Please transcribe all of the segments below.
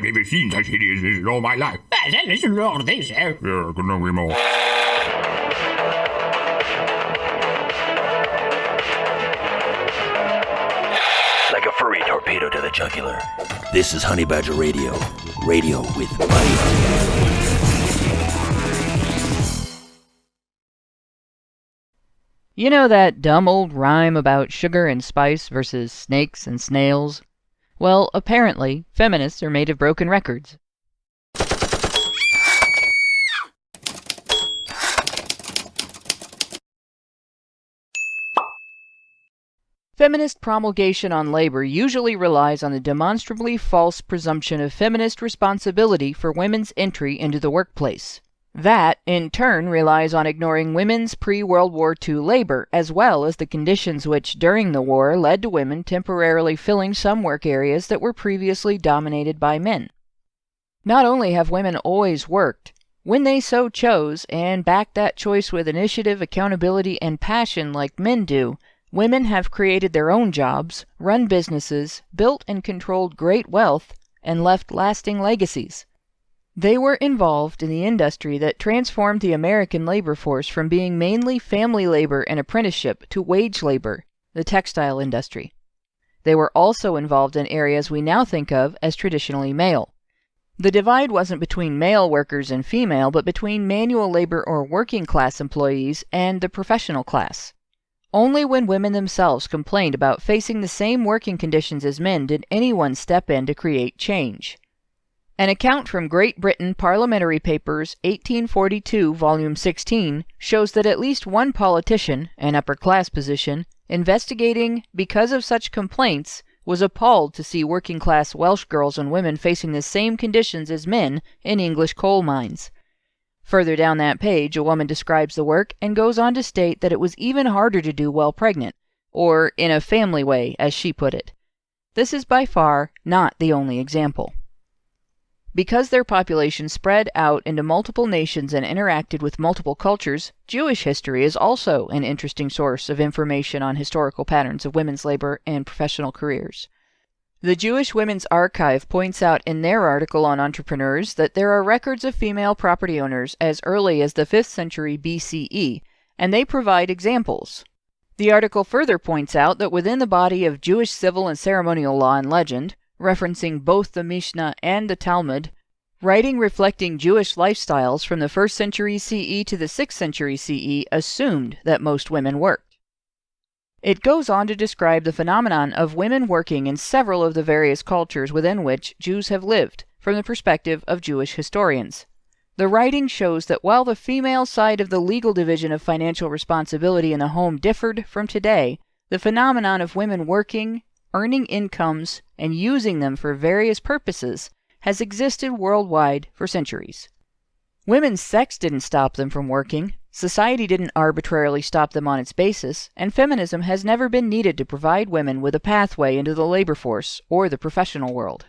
never seen such hideousness in all my life. Listen to all this, Yeah, couldn't agree more. Like a furry torpedo to the jugular. This is Honey Badger Radio. Radio with money. You know that dumb old rhyme about sugar and spice versus snakes and snails? Well, apparently, feminists are made of broken records. Feminist promulgation on labor usually relies on the demonstrably false presumption of feminist responsibility for women's entry into the workplace. That, in turn, relies on ignoring women's pre-World War II labor, as well as the conditions which, during the war, led to women temporarily filling some work areas that were previously dominated by men. Not only have women always worked, when they so chose, and backed that choice with initiative, accountability, and passion like men do, women have created their own jobs, run businesses, built and controlled great wealth, and left lasting legacies. They were involved in the industry that transformed the American labor force from being mainly family labor and apprenticeship to wage labor, the textile industry. They were also involved in areas we now think of as traditionally male. The divide wasn't between male workers and female, but between manual labor or working class employees and the professional class. Only when women themselves complained about facing the same working conditions as men did anyone step in to create change. An account from Great Britain Parliamentary Papers 1842, Volume 16, shows that at least one politician, an upper-class position, investigating because of such complaints, was appalled to see working-class Welsh girls and women facing the same conditions as men in English coal mines. Further down that page, a woman describes the work and goes on to state that it was even harder to do while pregnant, or in a family way, as she put it. This is by far not the only example. Because their population spread out into multiple nations and interacted with multiple cultures, Jewish history is also an interesting source of information on historical patterns of women's labor and professional careers. The Jewish Women's Archive points out in their article on entrepreneurs that there are records of female property owners as early as the 5th century BCE, and they provide examples. The article further points out that within the body of Jewish civil and ceremonial law and legend, referencing both the Mishnah and the Talmud, writing reflecting Jewish lifestyles from the 1st century CE to the 6th century CE assumed that most women worked. It goes on to describe the phenomenon of women working in several of the various cultures within which Jews have lived, from the perspective of Jewish historians. The writing shows that while the female side of the legal division of financial responsibility in the home differed from today, the phenomenon of women working, earning incomes, and using them for various purposes has existed worldwide for centuries. Women's sex didn't stop them from working, society didn't arbitrarily stop them on its basis, and feminism has never been needed to provide women with a pathway into the labor force or the professional world.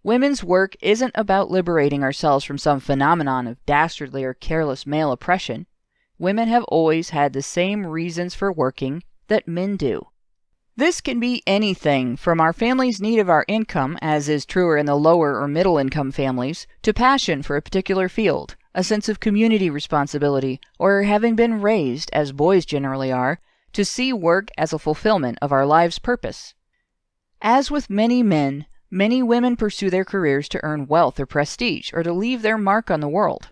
Women's work isn't about liberating ourselves from some phenomenon of dastardly or careless male oppression. Women have always had the same reasons for working that men do. This can be anything from our family's need of our income, as is truer in the lower or middle income families, to passion for a particular field, a sense of community responsibility, or having been raised, as boys generally are, to see work as a fulfillment of our life's purpose. As with many men, many women pursue their careers to earn wealth or prestige, or to leave their mark on the world.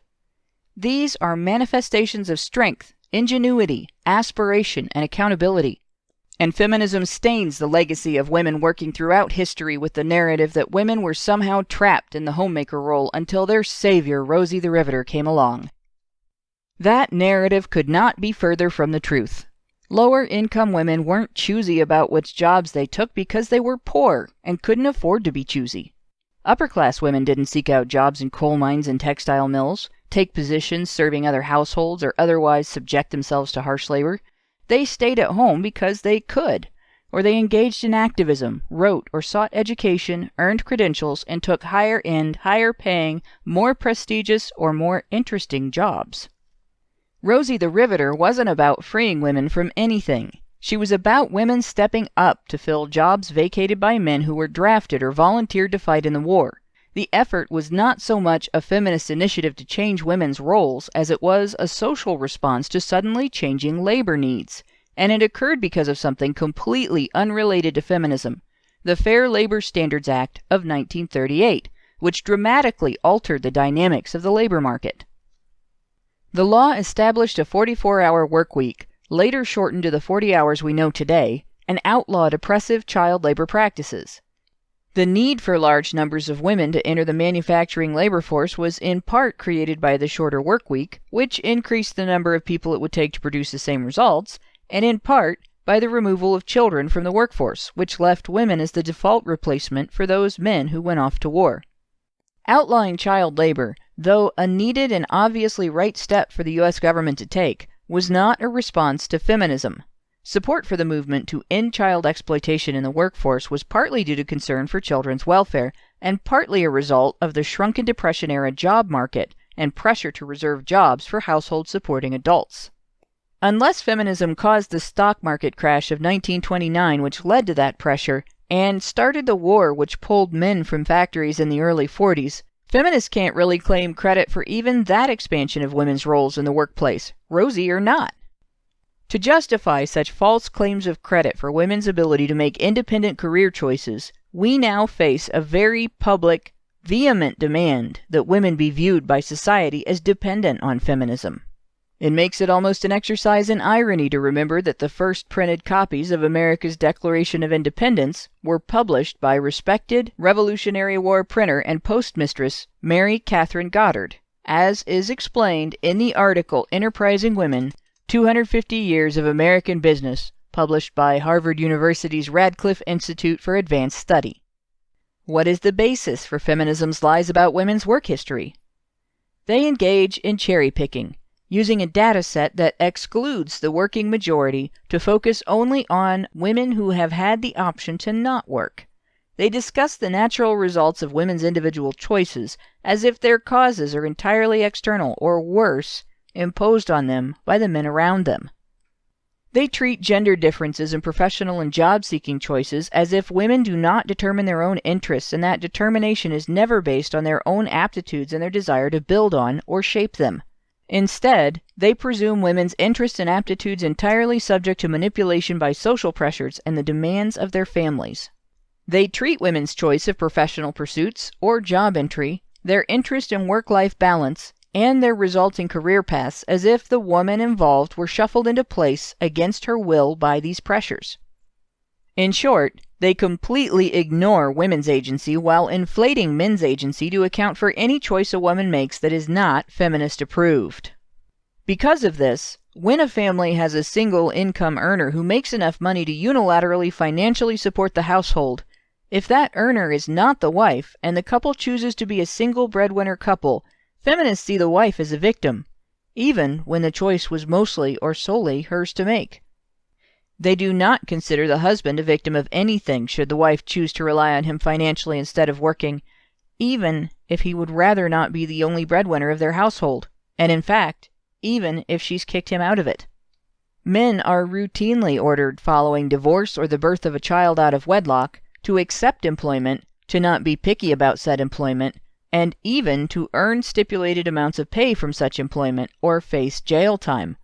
These are manifestations of strength, ingenuity, aspiration, and accountability. And feminism stains the legacy of women working throughout history with the narrative that women were somehow trapped in the homemaker role until their savior, Rosie the Riveter, came along. That narrative could not be further from the truth. Lower-income women weren't choosy about which jobs they took because they were poor and couldn't afford to be choosy. Upper-class women didn't seek out jobs in coal mines and textile mills, take positions serving other households, or otherwise subject themselves to harsh labor. They stayed at home because they could, or they engaged in activism, wrote or sought education, earned credentials, and took higher-end, higher-paying, more prestigious, or more interesting jobs. Rosie the Riveter wasn't about freeing women from anything. She was about women stepping up to fill jobs vacated by men who were drafted or volunteered to fight in the war. The effort was not so much a feminist initiative to change women's roles as it was a social response to suddenly changing labor needs, and it occurred because of something completely unrelated to feminism, the Fair Labor Standards Act of 1938, which dramatically altered the dynamics of the labor market. The law established a 44-hour work week, later shortened to the 40 hours we know today, and outlawed oppressive child labor practices. The need for large numbers of women to enter the manufacturing labor force was in part created by the shorter work week, which increased the number of people it would take to produce the same results, and in part by the removal of children from the workforce, which left women as the default replacement for those men who went off to war. Outlawing child labor, though a needed and obviously right step for the U.S. government to take, was not a response to feminism. Support for the movement to end child exploitation in the workforce was partly due to concern for children's welfare, and partly a result of the shrunken Depression-era job market and pressure to reserve jobs for households supporting adults. Unless feminism caused the stock market crash of 1929, which led to that pressure, and started the war which pulled men from factories in the early 40s, feminists can't really claim credit for even that expansion of women's roles in the workplace, rosy or not. To justify such false claims of credit for women's ability to make independent career choices, we now face a very public, vehement demand that women be viewed by society as dependent on feminism. It makes it almost an exercise in irony to remember that the first printed copies of America's Declaration of Independence were published by respected Revolutionary War printer and postmistress Mary Catherine Goddard, as is explained in the article Enterprising Women, 250 Years of American Business, published by Harvard University's Radcliffe Institute for Advanced Study. What is the basis for feminism's lies about women's work history? They engage in cherry-picking, using a data set that excludes the working majority to focus only on women who have had the option to not work. They discuss the natural results of women's individual choices as if their causes are entirely external or worse, imposed on them by the men around them. They treat gender differences in professional and job-seeking choices as if women do not determine their own interests and that determination is never based on their own aptitudes and their desire to build on or shape them. Instead, they presume women's interests and aptitudes entirely subject to manipulation by social pressures and the demands of their families. They treat women's choice of professional pursuits or job entry, their interest in work-life balance, and their resulting career paths as if the woman involved were shuffled into place against her will by these pressures. In short, they completely ignore women's agency while inflating men's agency to account for any choice a woman makes that is not feminist approved. Because of this, when a family has a single income earner who makes enough money to unilaterally financially support the household, if that earner is not the wife and the couple chooses to be a single breadwinner couple, feminists see the wife as a victim, even when the choice was mostly or solely hers to make. They do not consider the husband a victim of anything should the wife choose to rely on him financially instead of working, even if he would rather not be the only breadwinner of their household, and in fact, even if she's kicked him out of it. Men are routinely ordered following divorce or the birth of a child out of wedlock to accept employment, to not be picky about said employment, and even to earn stipulated amounts of pay from such employment or face jail time,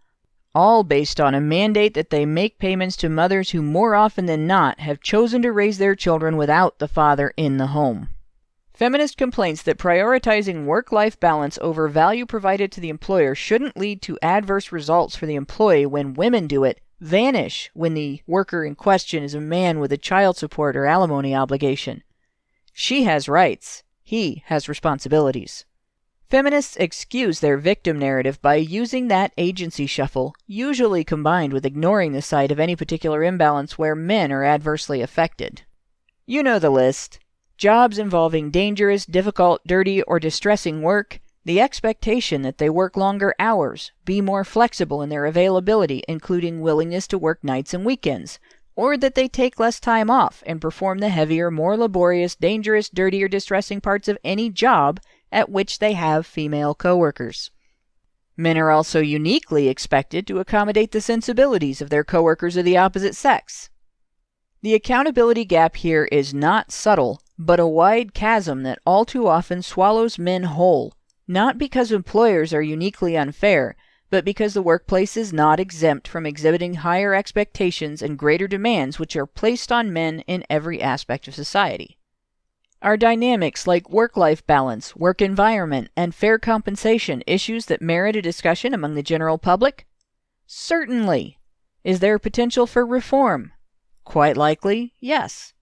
all based on a mandate that they make payments to mothers who more often than not have chosen to raise their children without the father in the home. Feminist complaints that prioritizing work-life balance over value provided to the employer shouldn't lead to adverse results for the employee when women do it vanish when the worker in question is a man with a child support or alimony obligation. She has rights. He has responsibilities. Feminists excuse their victim narrative by using that agency shuffle, usually combined with ignoring the sight of any particular imbalance where men are adversely affected. You know the list. Jobs involving dangerous, difficult, dirty, or distressing work, the expectation that they work longer hours, be more flexible in their availability, including willingness to work nights and weekends, or that they take less time off and perform the heavier, more laborious, dangerous, dirty, or distressing parts of any job at which they have female coworkers. Men are also uniquely expected to accommodate the sensibilities of their coworkers of the opposite sex. The accountability gap here is not subtle, but a wide chasm that all too often swallows men whole, not because employers are uniquely unfair, but because the workplace is not exempt from exhibiting higher expectations and greater demands which are placed on men in every aspect of society. Are dynamics like work-life balance, work environment, and fair compensation issues that merit a discussion among the general public? Certainly. Is there potential for reform? Quite likely, yes.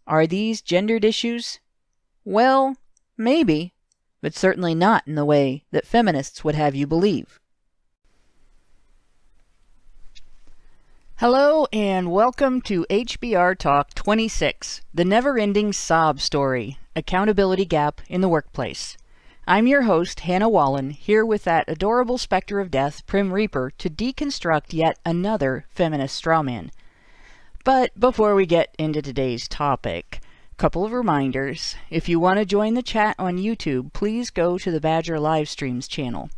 Are these gendered issues? Well, maybe, but certainly not in the way that feminists would have you believe. Hello and welcome to HBR Talk 26, the never-ending sob story, accountability gap in the workplace. I'm your host, Hannah Wallen, here with that adorable specter of death, Prim Reaper, to deconstruct yet another feminist strawman. But before we get into today's topic, a couple of reminders. If you want to join the chat on YouTube, please go to the Badger Livestreams channel.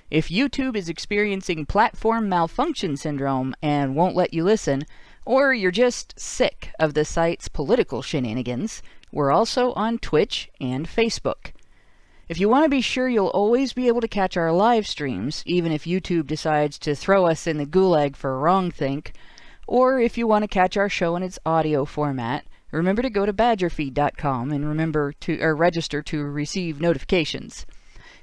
If YouTube is experiencing platform malfunction syndrome and won't let you listen, or you're just sick of the site's political shenanigans, we're also on Twitch and Facebook. If you want to be sure you'll always be able to catch our live streams, even if YouTube decides to throw us in the gulag for wrongthink, or if you want to catch our show in its audio format, remember to go to badgerfeed.com and remember to register to receive notifications.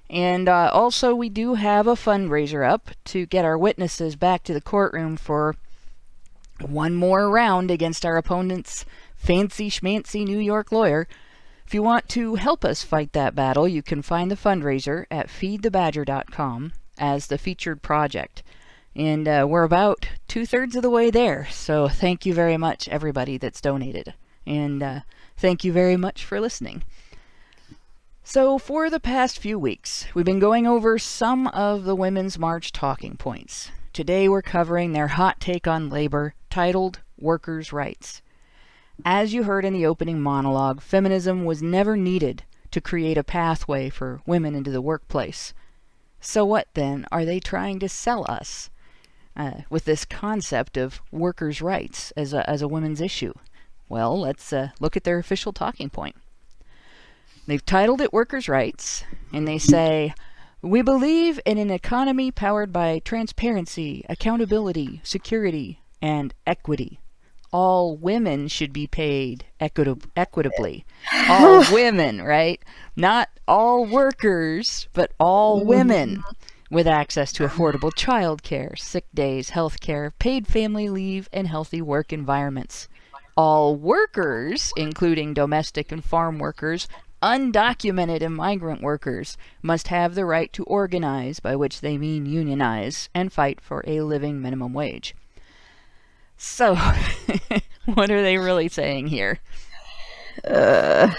And also, we do have a fundraiser up to get our witnesses back to the courtroom for one more round against our opponent's fancy schmancy New York lawyer. If you want to help us fight that battle, you can find the fundraiser at feedthebadger.com as the featured project. And we're about 2/3 of the way there, so thank you very much, everybody that's donated. And thank you very much for listening. So for the past few weeks, we've been going over some of the Women's March talking points. Today we're covering their hot take on labor, titled Workers' Rights. As you heard in the opening monologue, feminism was never needed to create a pathway for women into the workplace. So what then are they trying to sell us with this concept of workers' rights as a women's issue? Well, let's look at their official talking point. They've titled it Workers' Rights, and they say, "We believe in an economy powered by transparency, accountability, security, and equity. All women should be paid equitably." All women, right? Not all workers, but all women, with access to affordable childcare, sick days, health care, paid family leave, and healthy work environments. All workers, including domestic and farm workers, undocumented and migrant workers, must have the right to organize, by which they mean unionize, and fight for a living minimum wage. So, what are they really saying here? They're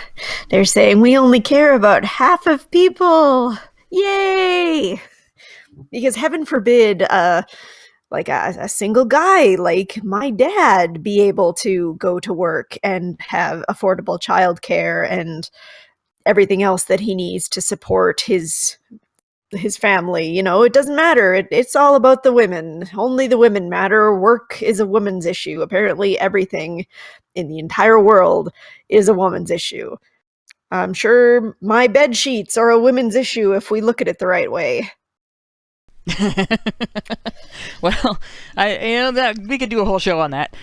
saying we only care about half of people. Yay! Because heaven forbid, like a single guy like my dad be able to go to work and have affordable childcare and everything else that he needs to support his family. You know, it doesn't matter. It's all about the women. Only the women matter. Work is a woman's issue. Apparently everything in the entire world is a woman's issue. I'm sure my bed sheets are a women's issue if we look at it the right way. Well, that we could do a whole show on that.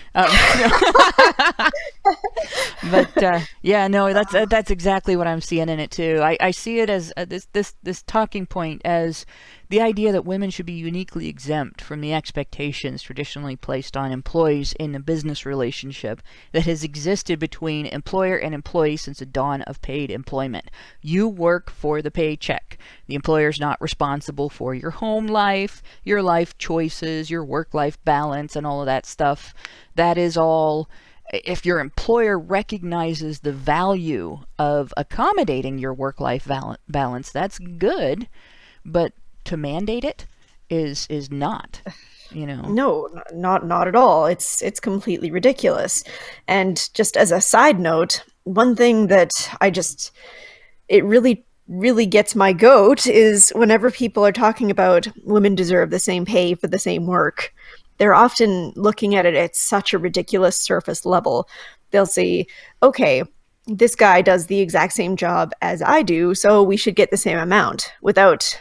But yeah, no, that's exactly what I'm seeing in it too. I see it as this talking point as the idea that women should be uniquely exempt from the expectations traditionally placed on employees in a business relationship that has existed between employer and employee since the dawn of paid employment. You work for the paycheck. The employer's not responsible for your home life, your life choices, your work-life balance, and all of that stuff. That is all. If your employer recognizes the value of accommodating your work-life balance, that's good, but to mandate it is not, you know. No, not at all. It's completely ridiculous. And just as a side note, one thing that it really gets my goat is whenever people are talking about women deserve the same pay for the same work, they're often looking at it at such a ridiculous surface level. They'll say, okay, this guy does the exact same job as I do, so we should get the same amount, without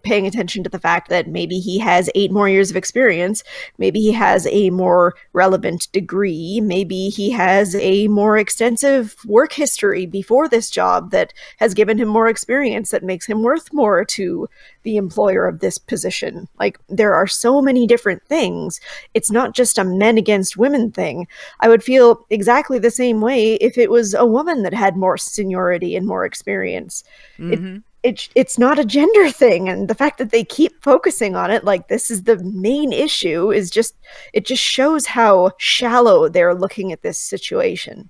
paying attention to the fact that maybe he has 8 more years of experience, maybe he has a more relevant degree, maybe he has a more extensive work history before this job that has given him more experience that makes him worth more to the employer of this position. Like, there are so many different things. It's not just a men against women thing. I would feel exactly the same way if it was a woman that had more seniority and more experience. Mm-hmm. It's not a gender thing, and the fact that they keep focusing on it like this is the main issue is just shows how shallow they're looking at this situation.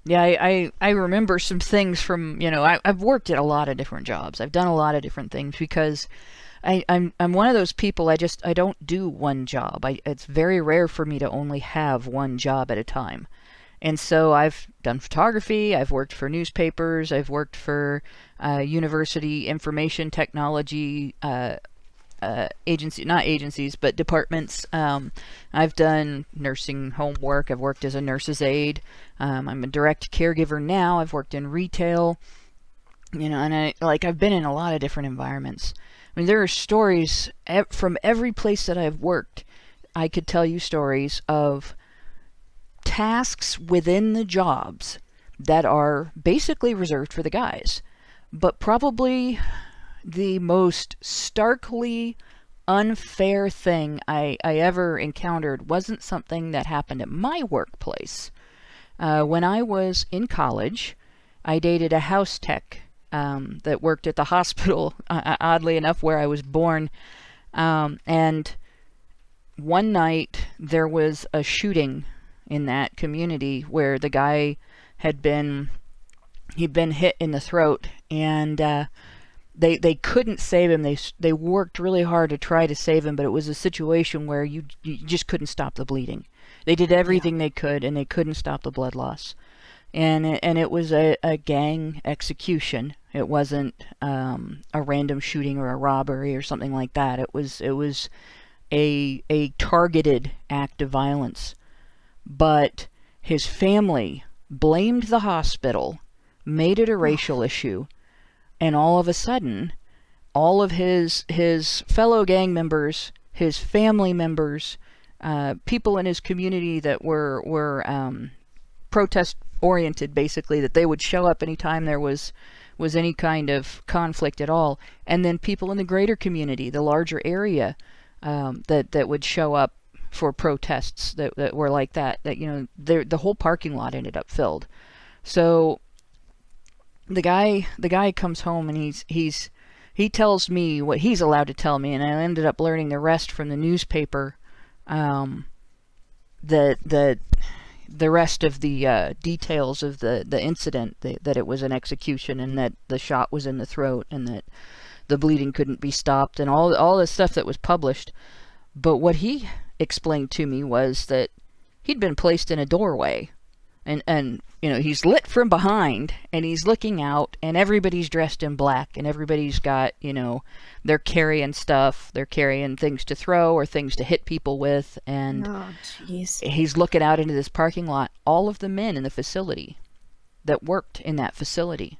Yeah, I remember some things from, I've worked at a lot of different jobs. I've done a lot of different things because I'm one of those people. I don't do one job. It's very rare for me to only have one job at a time. And so I've done photography, I've worked for newspapers, I've worked for university information technology agency, not agencies, but departments. I've done nursing home work, I've worked as a nurse's aide, I'm a direct caregiver now, I've worked in retail, and I've been in a lot of different environments. I mean, there are stories from every place that I've worked. I could tell you stories of tasks within the jobs that are basically reserved for the guys. But probably the most starkly unfair thing I ever encountered wasn't something that happened at my workplace. When I was in college, I dated a house tech that worked at the hospital, oddly enough, where I was born. And one night there was a shooting in that community where the guy he'd been hit in the throat, and they couldn't save him. They worked really hard to try to save him, but it was a situation where you just couldn't stop the bleeding. They did everything they could, and they couldn't stop the blood loss. And it was a gang execution. It wasn't a random shooting or a robbery or something like that. It was a targeted act of violence. But his family blamed the hospital, made it a racial issue, and all of a sudden, all of his fellow gang members, his family members, people in his community that were protest oriented, basically, that they would show up anytime there was any kind of conflict at all, and then people in the greater community, the larger area, that would show up for protests that were like that the whole parking lot ended up filled. So the guy comes home, and he tells me what he's allowed to tell me, and I ended up learning the rest from the newspaper, that the rest of the details of the incident, that it was an execution, and that the shot was in the throat, and that the bleeding couldn't be stopped, and all the stuff that was published. But what he explained to me was that he'd been placed in a doorway, and he's lit from behind, and he's looking out, and everybody's dressed in black, and everybody's got, they're carrying stuff, they're carrying things to throw or things to hit people with, and he's looking out into this parking lot. All of the men in the facility that worked in that facility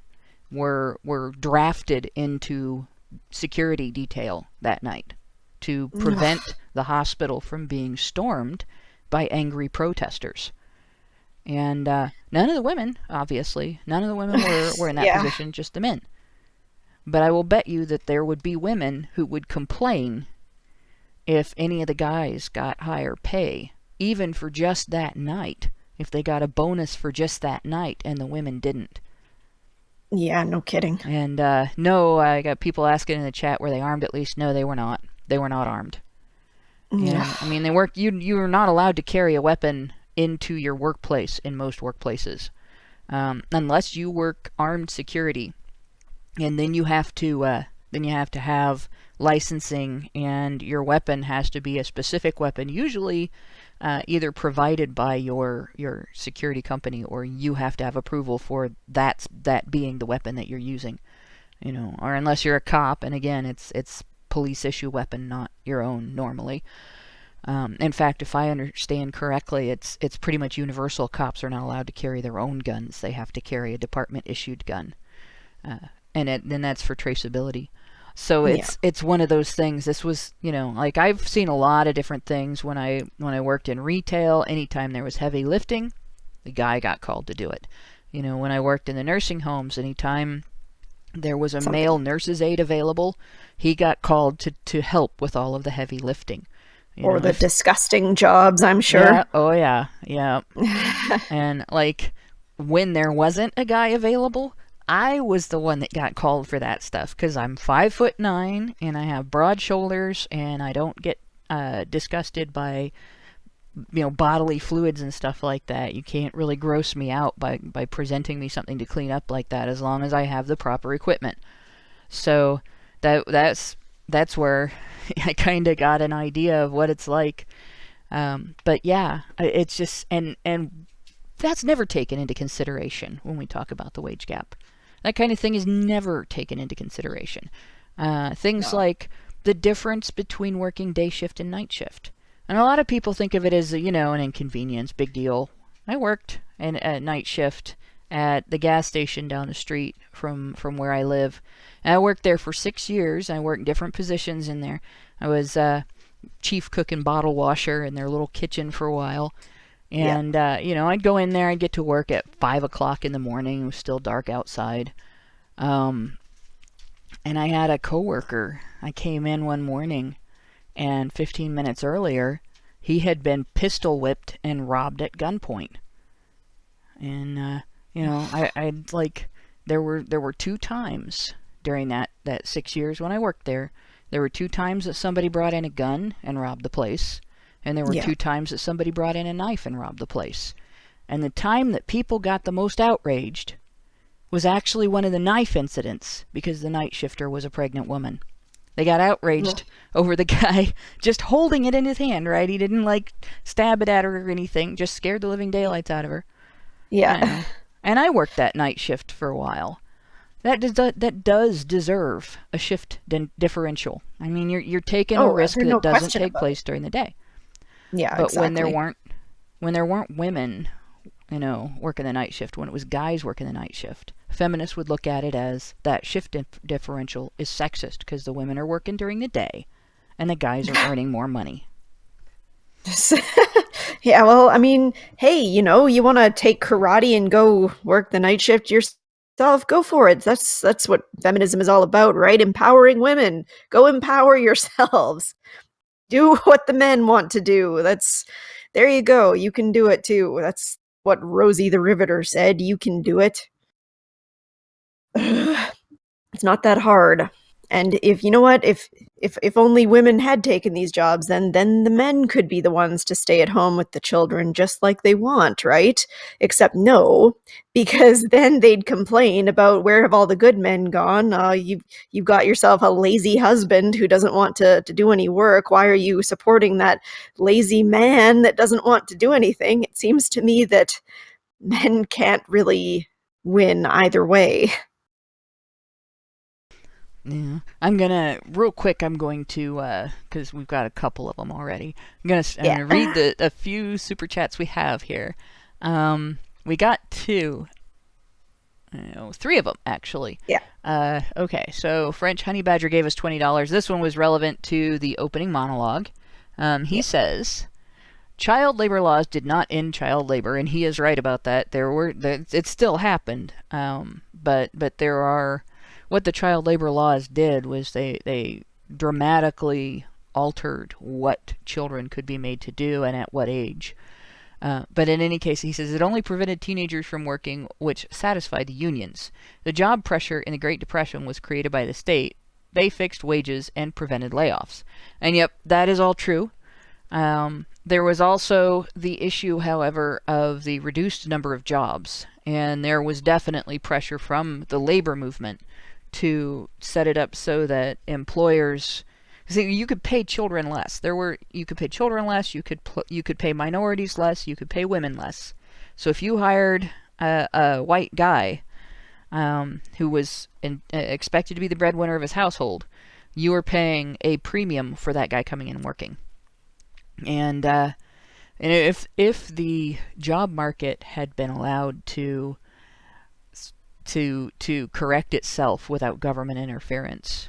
were drafted into security detail that night to prevent the hospital from being stormed by angry protesters. And none of the women, obviously, were in that position, just the men. But I will bet you that there would be women who would complain if any of the guys got higher pay, even for just that night, if they got a bonus for just that night and the women didn't. Yeah, no kidding. And no, I got people asking in the chat, were they armed at least? No, they were not. They were not armed. I mean, you were not allowed to carry a weapon into your workplace in most workplaces, unless you work armed security, and then you have to have licensing, and your weapon has to be a specific weapon, usually either provided by your security company, or you have to have approval for that being the weapon that you're using, or unless you're a cop, and again, it's police issue weapon, not your own normally. In fact, if I understand correctly, it's pretty much universal. Cops are not allowed to carry their own guns. They have to carry a department-issued gun. And then that's for traceability. So it's one of those things. This was, like, I've seen a lot of different things when I worked in retail. Anytime there was heavy lifting, the guy got called to do it. When I worked in the nursing homes, anytime there was a male nurse's aide available, he got called to help with all of the heavy lifting. Or the disgusting jobs, I'm sure. Yeah. Oh, yeah. Yeah. And, like, when there wasn't a guy available, I was the one that got called for that stuff, because I'm 5'9", and I have broad shoulders, and I don't get disgusted by, bodily fluids and stuff like that. You can't really gross me out by presenting me something to clean up like that, as long as I have the proper equipment. So that's where I kind of got an idea of what it's like. But yeah, it's just, and that's never taken into consideration when we talk about the wage gap. That kind of thing is never taken into consideration. Things like the difference between working day shift and night shift. And a lot of people think of it as, an inconvenience, big deal. I worked a night shift at the gas station down the street from where I live. And I worked there for 6 years. I worked in different positions in there. I was chief cook and bottle washer in their little kitchen for a while. And, I'd go in there, I'd get to work at 5 o'clock in the morning. It was still dark outside. And I had a coworker. I came in one morning, and 15 minutes earlier, he had been pistol whipped and robbed at gunpoint. And, I'd like, there were 2 times during that 6 years when I worked there. There were 2 times that somebody brought in a gun and robbed the place. And there were 2 times that somebody brought in a knife and robbed the place. And the time that people got the most outraged was actually one of the knife incidents, because the night shifter was a pregnant woman. They got outraged over the guy just holding it in his hand, right? He didn't, like, stab it at her or anything, just scared the living daylights out of her. Yeah. And I worked that night shift for a while. That does deserve a shift differential. I mean, you're taking a risk that doesn't take place during the day. Yeah, but exactly. when there weren't women, working the night shift, when it was guys working the night shift, feminists would look at it as that shift differential is sexist, because the women are working during the day and the guys are earning more money. Yeah, well, I mean, hey, you want to take karate and go work the night shift yourself, go for it. That's what feminism is all about, right? Empowering women. Go empower yourselves. Do what the men want to do. There you go. You can do it too. That's what Rosie the Riveter said. You can do it. It's not that hard. And if only women had taken these jobs, then the men could be the ones to stay at home with the children just like they want, right? Except no, because then they'd complain about, where have all the good men gone? You've got yourself a lazy husband who doesn't want to do any work. Why are you supporting that lazy man that doesn't want to do anything? It seems to me that men can't really win either way. Yeah, I'm gonna because we've got a couple of them already. I'm gonna read a few super chats we have here. We got 2. 3 of them actually. Yeah. Okay, so French Honey Badger gave us $20. This one was relevant to the opening monologue. He says, child labor laws did not end child labor, and he is right about that. It still happened. But there are. What the child labor laws did was they dramatically altered what children could be made to do and at what age. But in any case, he says it only prevented teenagers from working, which satisfied the unions. The job pressure in the Great Depression was created by the state. They fixed wages and prevented layoffs. And yep, that is all true. There was also the issue, however, of the reduced number of jobs. And there was definitely pressure from the labor movement to set it up so that employers, see, you could pay children less. You could pay children less. You could pay minorities less. You could pay women less. So if you hired a white guy who was expected to be the breadwinner of his household, you were paying a premium for that guy coming in and working. And if the job market had been allowed to correct itself without government interference,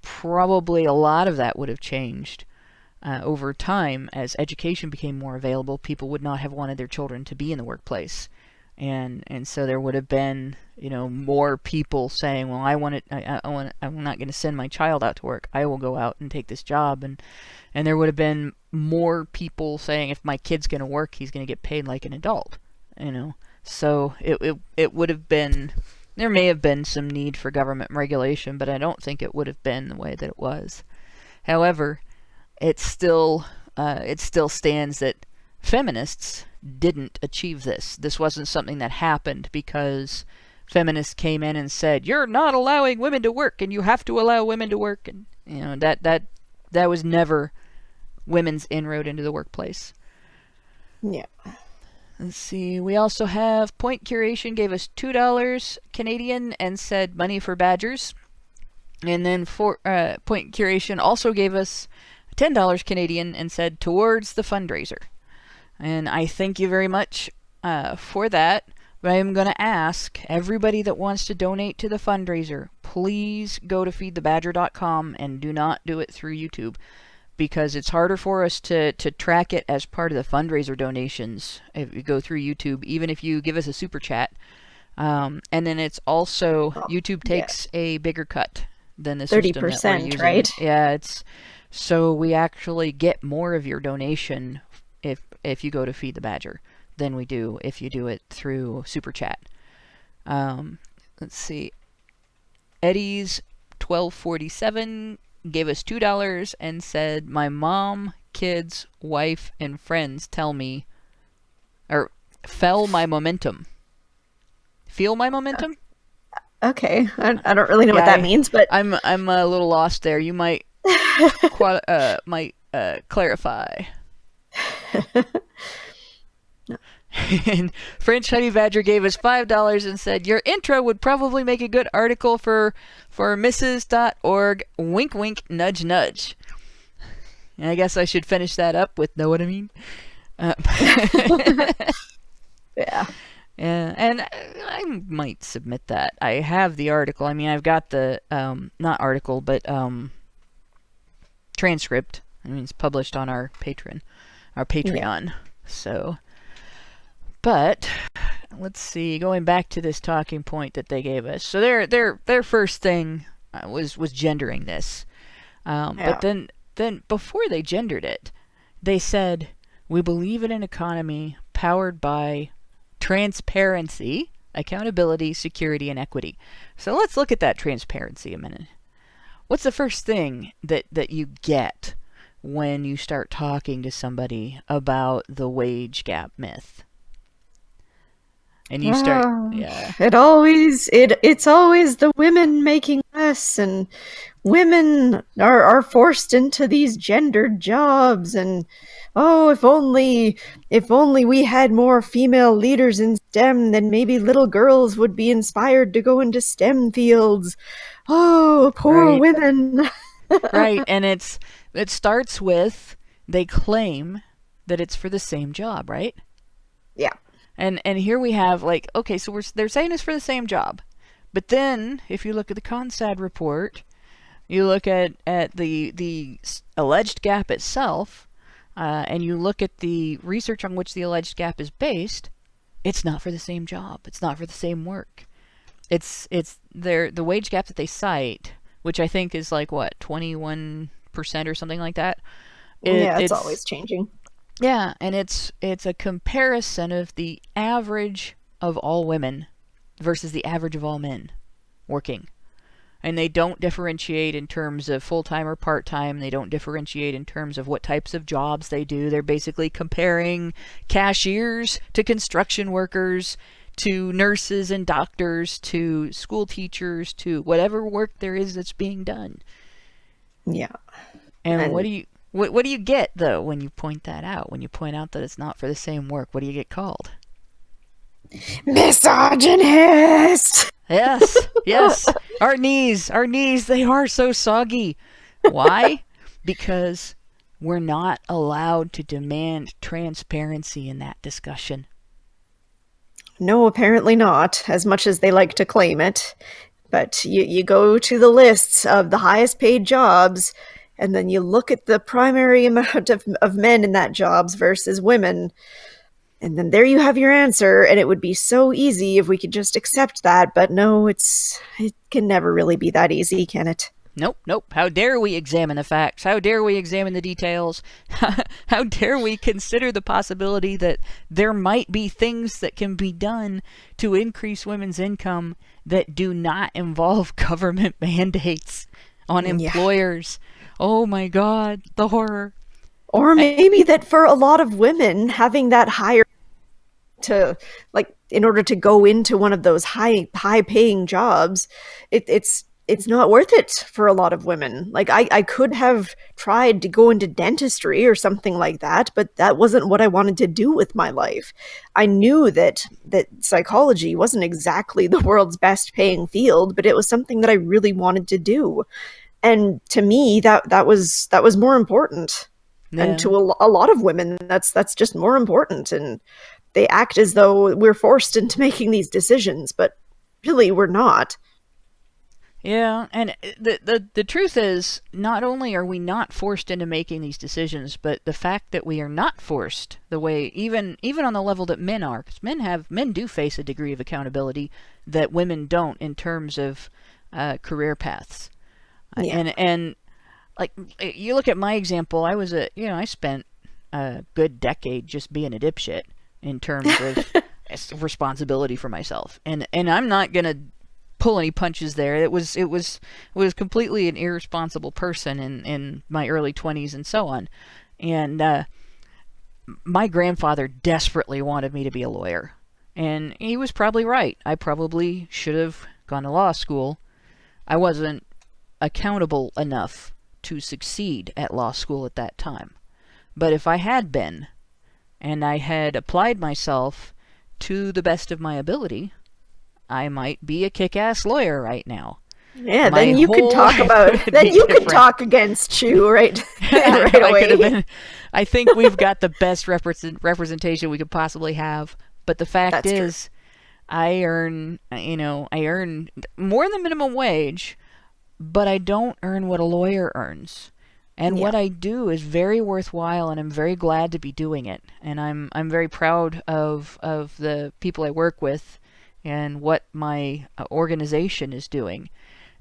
probably a lot of that would have changed over time. As education became more available, people would not have wanted their children to be in the workplace, and so there would have been, more people saying, well, I'm not going to send my child out to work. I will go out and take this job, and there would have been more people saying, if my kid's going to work, he's going to get paid like an adult, So it would have been, there may have been some need for government regulation, but I don't think it would have been the way that it was. However, it still stands that feminists didn't achieve this. This wasn't something that happened because feminists came in and said, you're not allowing women to work and you have to allow women to work, and that was never women's inroad into the workplace. Yeah. Let's see. We also have Point Curation gave us $2 Canadian and said money for badgers. And then Point Curation also gave us $10 Canadian and said towards the fundraiser. And I thank you very much for that. But I am going to ask everybody that wants to donate to the fundraiser, please go to feedthebadger.com and do not do it through YouTube, because it's harder for us to track it as part of the fundraiser donations if you go through YouTube, even if you give us a super chat. And then it's also, YouTube takes a bigger cut than the system that we're 30%, using. right? Yeah, so we actually get more of your donation if you go to Feed the Badger than we do if you do it through super chat. Let's see. Eddie's 1247 gave us $2 and said, my mom, kids, wife, and friends tell me, or feel my momentum. Feel my momentum? Okay, I don't really know what that means, but I'm a little lost there. You might clarify. No. And French Honey Badger gave us $5 and said, your intro would probably make a good article for Mrs.org. Wink, wink, nudge, nudge. And I guess I should finish that up with know what I mean. Yeah. And I might submit that. I have the article. I mean, I've got the, not article, but transcript. I mean, it's published on our Patreon. Yeah. So, but let's see. Going back to this talking point that they gave us. So their first thing was gendering this. But then before they gendered it, they said, we believe in an economy powered by transparency, accountability, security, and equity. So let's look at that transparency a minute. What's the first thing that you get when you start talking to somebody about the wage gap myth? And you start, it's always the women making less, and women are forced into these gendered jobs, and if only we had more female leaders in STEM, then maybe little girls would be inspired to go into STEM fields. Oh, poor women. Right, and it starts with, they claim that it's for the same job, right? Yeah. And here we have, okay, so they're saying it's for the same job. But then, if you look at the CONSAD report, you look at the alleged gap itself, and you look at the research on which the alleged gap is based, it's not for the same job. It's not for the same work. It's the wage gap that they cite, which I think is 21% or something like that. It's always changing. Yeah, and it's a comparison of the average of all women versus the average of all men working. And they don't differentiate in terms of full-time or part-time. They don't differentiate in terms of what types of jobs they do. They're basically comparing cashiers to construction workers to nurses and doctors to school teachers to whatever work there is that's being done. Yeah. And what do you get, though, when you point that out? When you point out that it's not for the same work, what do you get called? Misogynist! Yes. Our knees, they are so soggy. Why? Because we're not allowed to demand transparency in that discussion. No, apparently not, as much as they like to claim it. But you go to the lists of the highest paid jobs, and then you look at the primary amount of men in that jobs versus women, and then there you have your answer, and it would be so easy if we could just accept that, but no, it can never really be that easy, can it? Nope. How dare we examine the facts? How dare we examine the details? How dare we consider the possibility that there might be things that can be done to increase women's income that do not involve government mandates on employers? Oh my God, the horror. Or maybe that for a lot of women, having that higher to, like, in order to go into one of those high paying jobs, it's not worth it for a lot of women. Like, I could have tried to go into dentistry or something like that, but that wasn't what I wanted to do with my life. I knew that psychology wasn't exactly the world's best paying field, but it was something that I really wanted to do. And to me, that was more important. Yeah. And to a lot of women, that's just more important. And they act as though we're forced into making these decisions, but really we're not. Yeah, and the truth is, not only are we not forced into making these decisions, but the fact that we are not forced the way, even on the level that men are, because men do face a degree of accountability that women don't in terms of career paths. Yeah. And like, you look at my example, I spent a good decade just being a dipshit in terms of responsibility for myself, and I'm not gonna pull any punches there. It was completely an irresponsible person in my early 20s and so on. And my grandfather desperately wanted me to be a lawyer, and he was probably right. I probably should have gone to law school. I wasn't accountable enough to succeed at law school at that time. But if I had been, and I had applied myself to the best of my ability, I might be a kick-ass lawyer right now. Yeah, then you could talk about. Then you could talk against Chu, right? Right away. I think we've got the best representation we could possibly have. But the fact is, I earn more than minimum wage, but I don't earn what a lawyer earns. And what I do is very worthwhile, and I'm very glad to be doing it. And I'm very proud of the people I work with and what my organization is doing.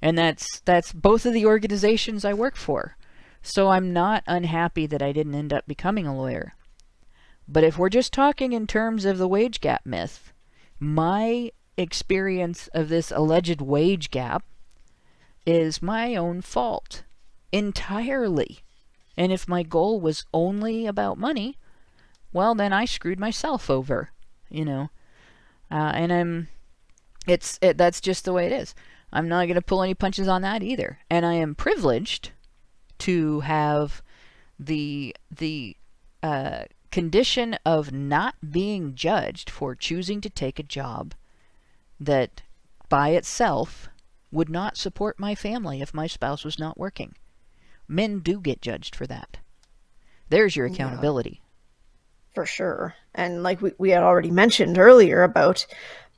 And that's both of the organizations I work for. So I'm not unhappy that I didn't end up becoming a lawyer. But if we're just talking in terms of the wage gap myth, my experience of this alleged wage gap is my own fault entirely. And if my goal was only about money, well, then I screwed myself over, and that's just the way it is. I'm not going to pull any punches on that either. And I am privileged to have the condition of not being judged for choosing to take a job that by itself would not support my family if my spouse was not working. Men do get judged for that. There's your accountability. Yeah, for sure. And like we had already mentioned earlier about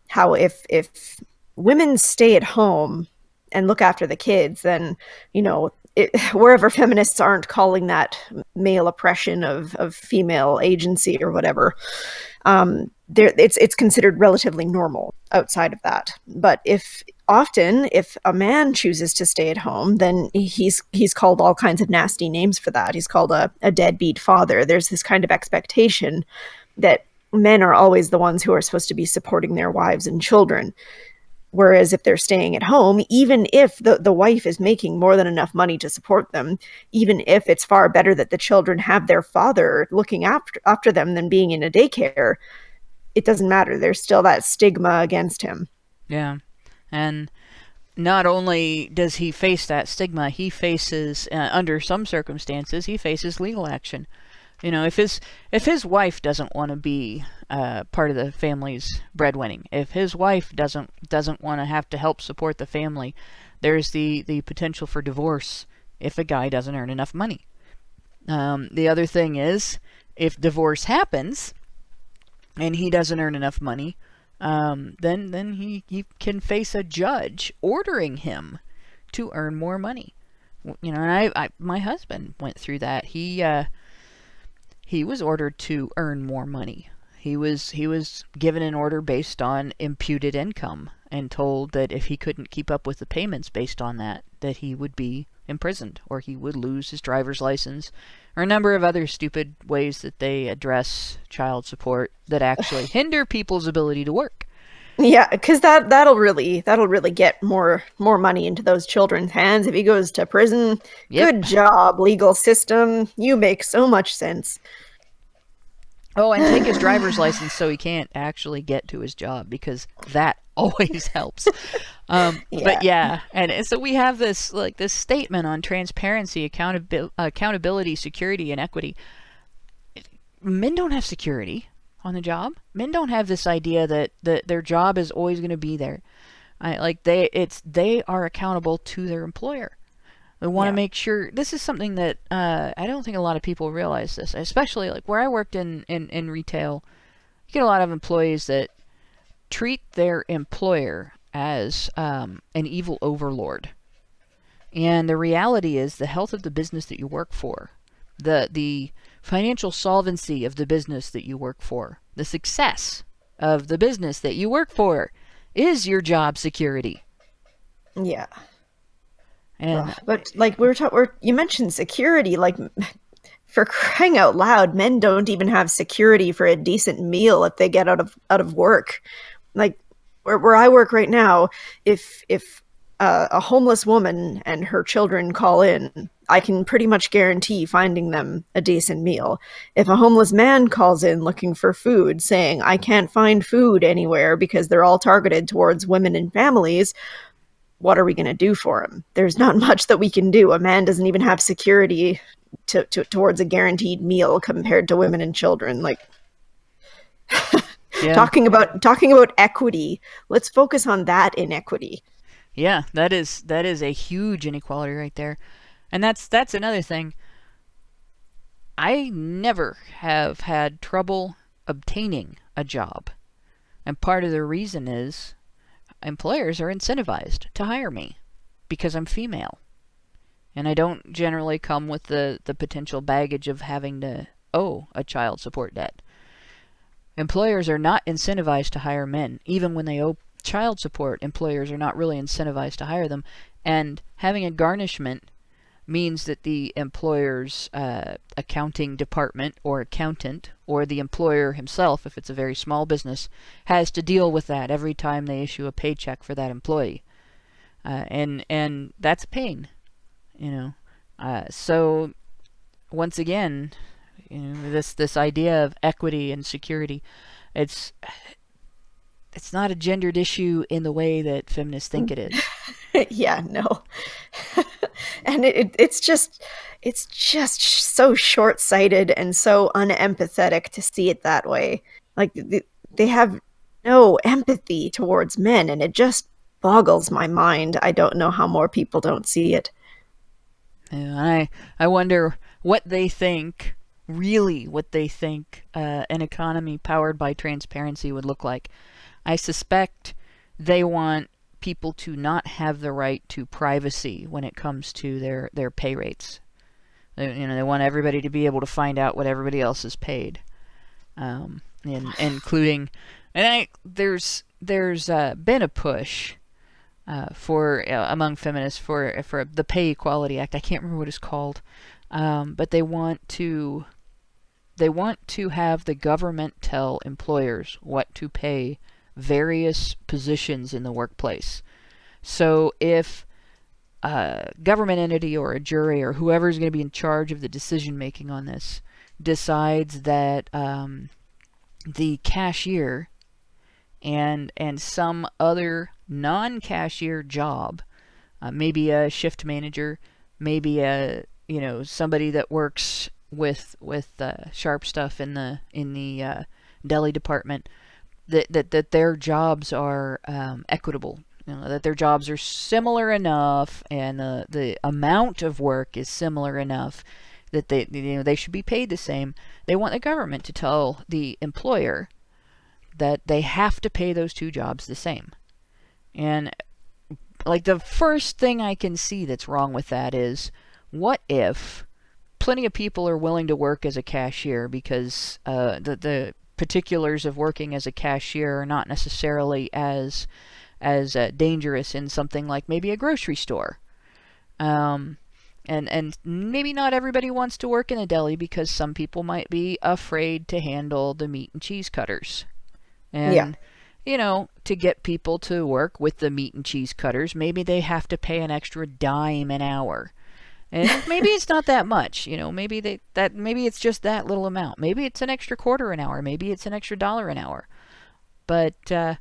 how if women stay at home and look after the kids, then, wherever feminists aren't calling that male oppression of female agency or whatever, it's considered relatively normal outside of that. But if a man chooses to stay at home, then he's called all kinds of nasty names for that. He's called a deadbeat father. There's this kind of expectation that men are always the ones who are supposed to be supporting their wives and children. Whereas if they're staying at home, even if the wife is making more than enough money to support them, even if it's far better that the children have their father looking after them than being in a daycare, it doesn't matter. There's still that stigma against him. Yeah. And not only does he face that stigma, he faces, under some circumstances, he faces legal action. If his wife doesn't want to be part of the family's breadwinning, if his wife doesn't want to have to help support the family, there's the potential for divorce if a guy doesn't earn enough money. The other thing is, if divorce happens and he doesn't earn enough money, then he can face a judge ordering him to earn more money. You know, and my husband went through that. He was ordered to earn more money. He was given an order based on imputed income and told that if he couldn't keep up with the payments based on that he would be imprisoned or he would lose his driver's license, or a number of other stupid ways that they address child support that actually hinder people's ability to work. Yeah, because that'll really get more money into those children's hands if he goes to prison. Yep. Good job, legal system. You make so much sense. Oh, and take his driver's license so he can't actually get to his job, because that always helps. But yeah, and so we have this statement on transparency, accountability, security, and equity. Men don't have security on the job. Men don't have this idea that their job is always going to be there. They are accountable to their employer. They want to make sure. This is something that I don't think a lot of people realize this, especially like where I worked in retail. You get a lot of employees that treat their employer as an evil overlord. And the reality is the health of the business that you work for, the financial solvency of the business that you work for, the success of the business that you work for is your job security. Yeah. And but like you mentioned security, like for crying out loud, men don't even have security for a decent meal if they get out of work. Like where I work right now, if a homeless woman and her children call in, I can pretty much guarantee finding them a decent meal. If a homeless man calls in looking for food, saying, I can't find food anywhere because they're all targeted towards women and families, what are we going to do for him? There's not much that we can do. A man doesn't even have security towards a guaranteed meal compared to women and children. Like, talking about equity, let's focus on that inequity. Yeah, that is a huge inequality right there. And that's another thing. I never have had trouble obtaining a job. And part of the reason is employers are incentivized to hire me because I'm female. And I don't generally come with the potential baggage of having to owe a child support debt. Employers are not incentivized to hire men. Even when they owe child support, employers are not really incentivized to hire them. And having a garnishment means that the employer's accounting department or accountant, or the employer himself, if it's a very small business, has to deal with that every time they issue a paycheck for that employee. And that's pain, you know. So once again, you know, this idea of equity and security, it's not a gendered issue in the way that feminists think it is. Yeah, no. And it's just so short-sighted and so unempathetic to see it that way. Like they have no empathy towards men, and it just boggles my mind. I don't know how more people don't see it. Yeah, I wonder what they think, really what they think an economy powered by transparency would look like. I suspect they want people to not have the right to privacy when it comes to their pay rates. They want everybody to be able to find out what everybody else is paid, including. And there's been a push for among feminists for the Pay Equality Act. I can't remember what it's called, but they want to have the government tell employers what to pay various positions in the workplace. So if a government entity or a jury or whoever is going to be in charge of the decision making on this decides that the cashier and some other non-cashier job, maybe a shift manager, maybe a somebody that works with sharp stuff in the deli department, that their jobs are equitable, that their jobs are similar enough and the amount of work is similar enough that they should be paid the same. They want the government to tell the employer that they have to pay those two jobs the same. And like the first thing I can see that's wrong with that is, what if plenty of people are willing to work as a cashier because the particulars of working as a cashier are not necessarily as dangerous in something like maybe a grocery store. And maybe not everybody wants to work in a deli because some people might be afraid to handle the meat and cheese cutters. And, to get people to work with the meat and cheese cutters, maybe they have to pay an extra dime an hour. And maybe it's not that much, maybe maybe it's just that little amount. Maybe it's an extra quarter an hour. Maybe it's an extra dollar an hour. But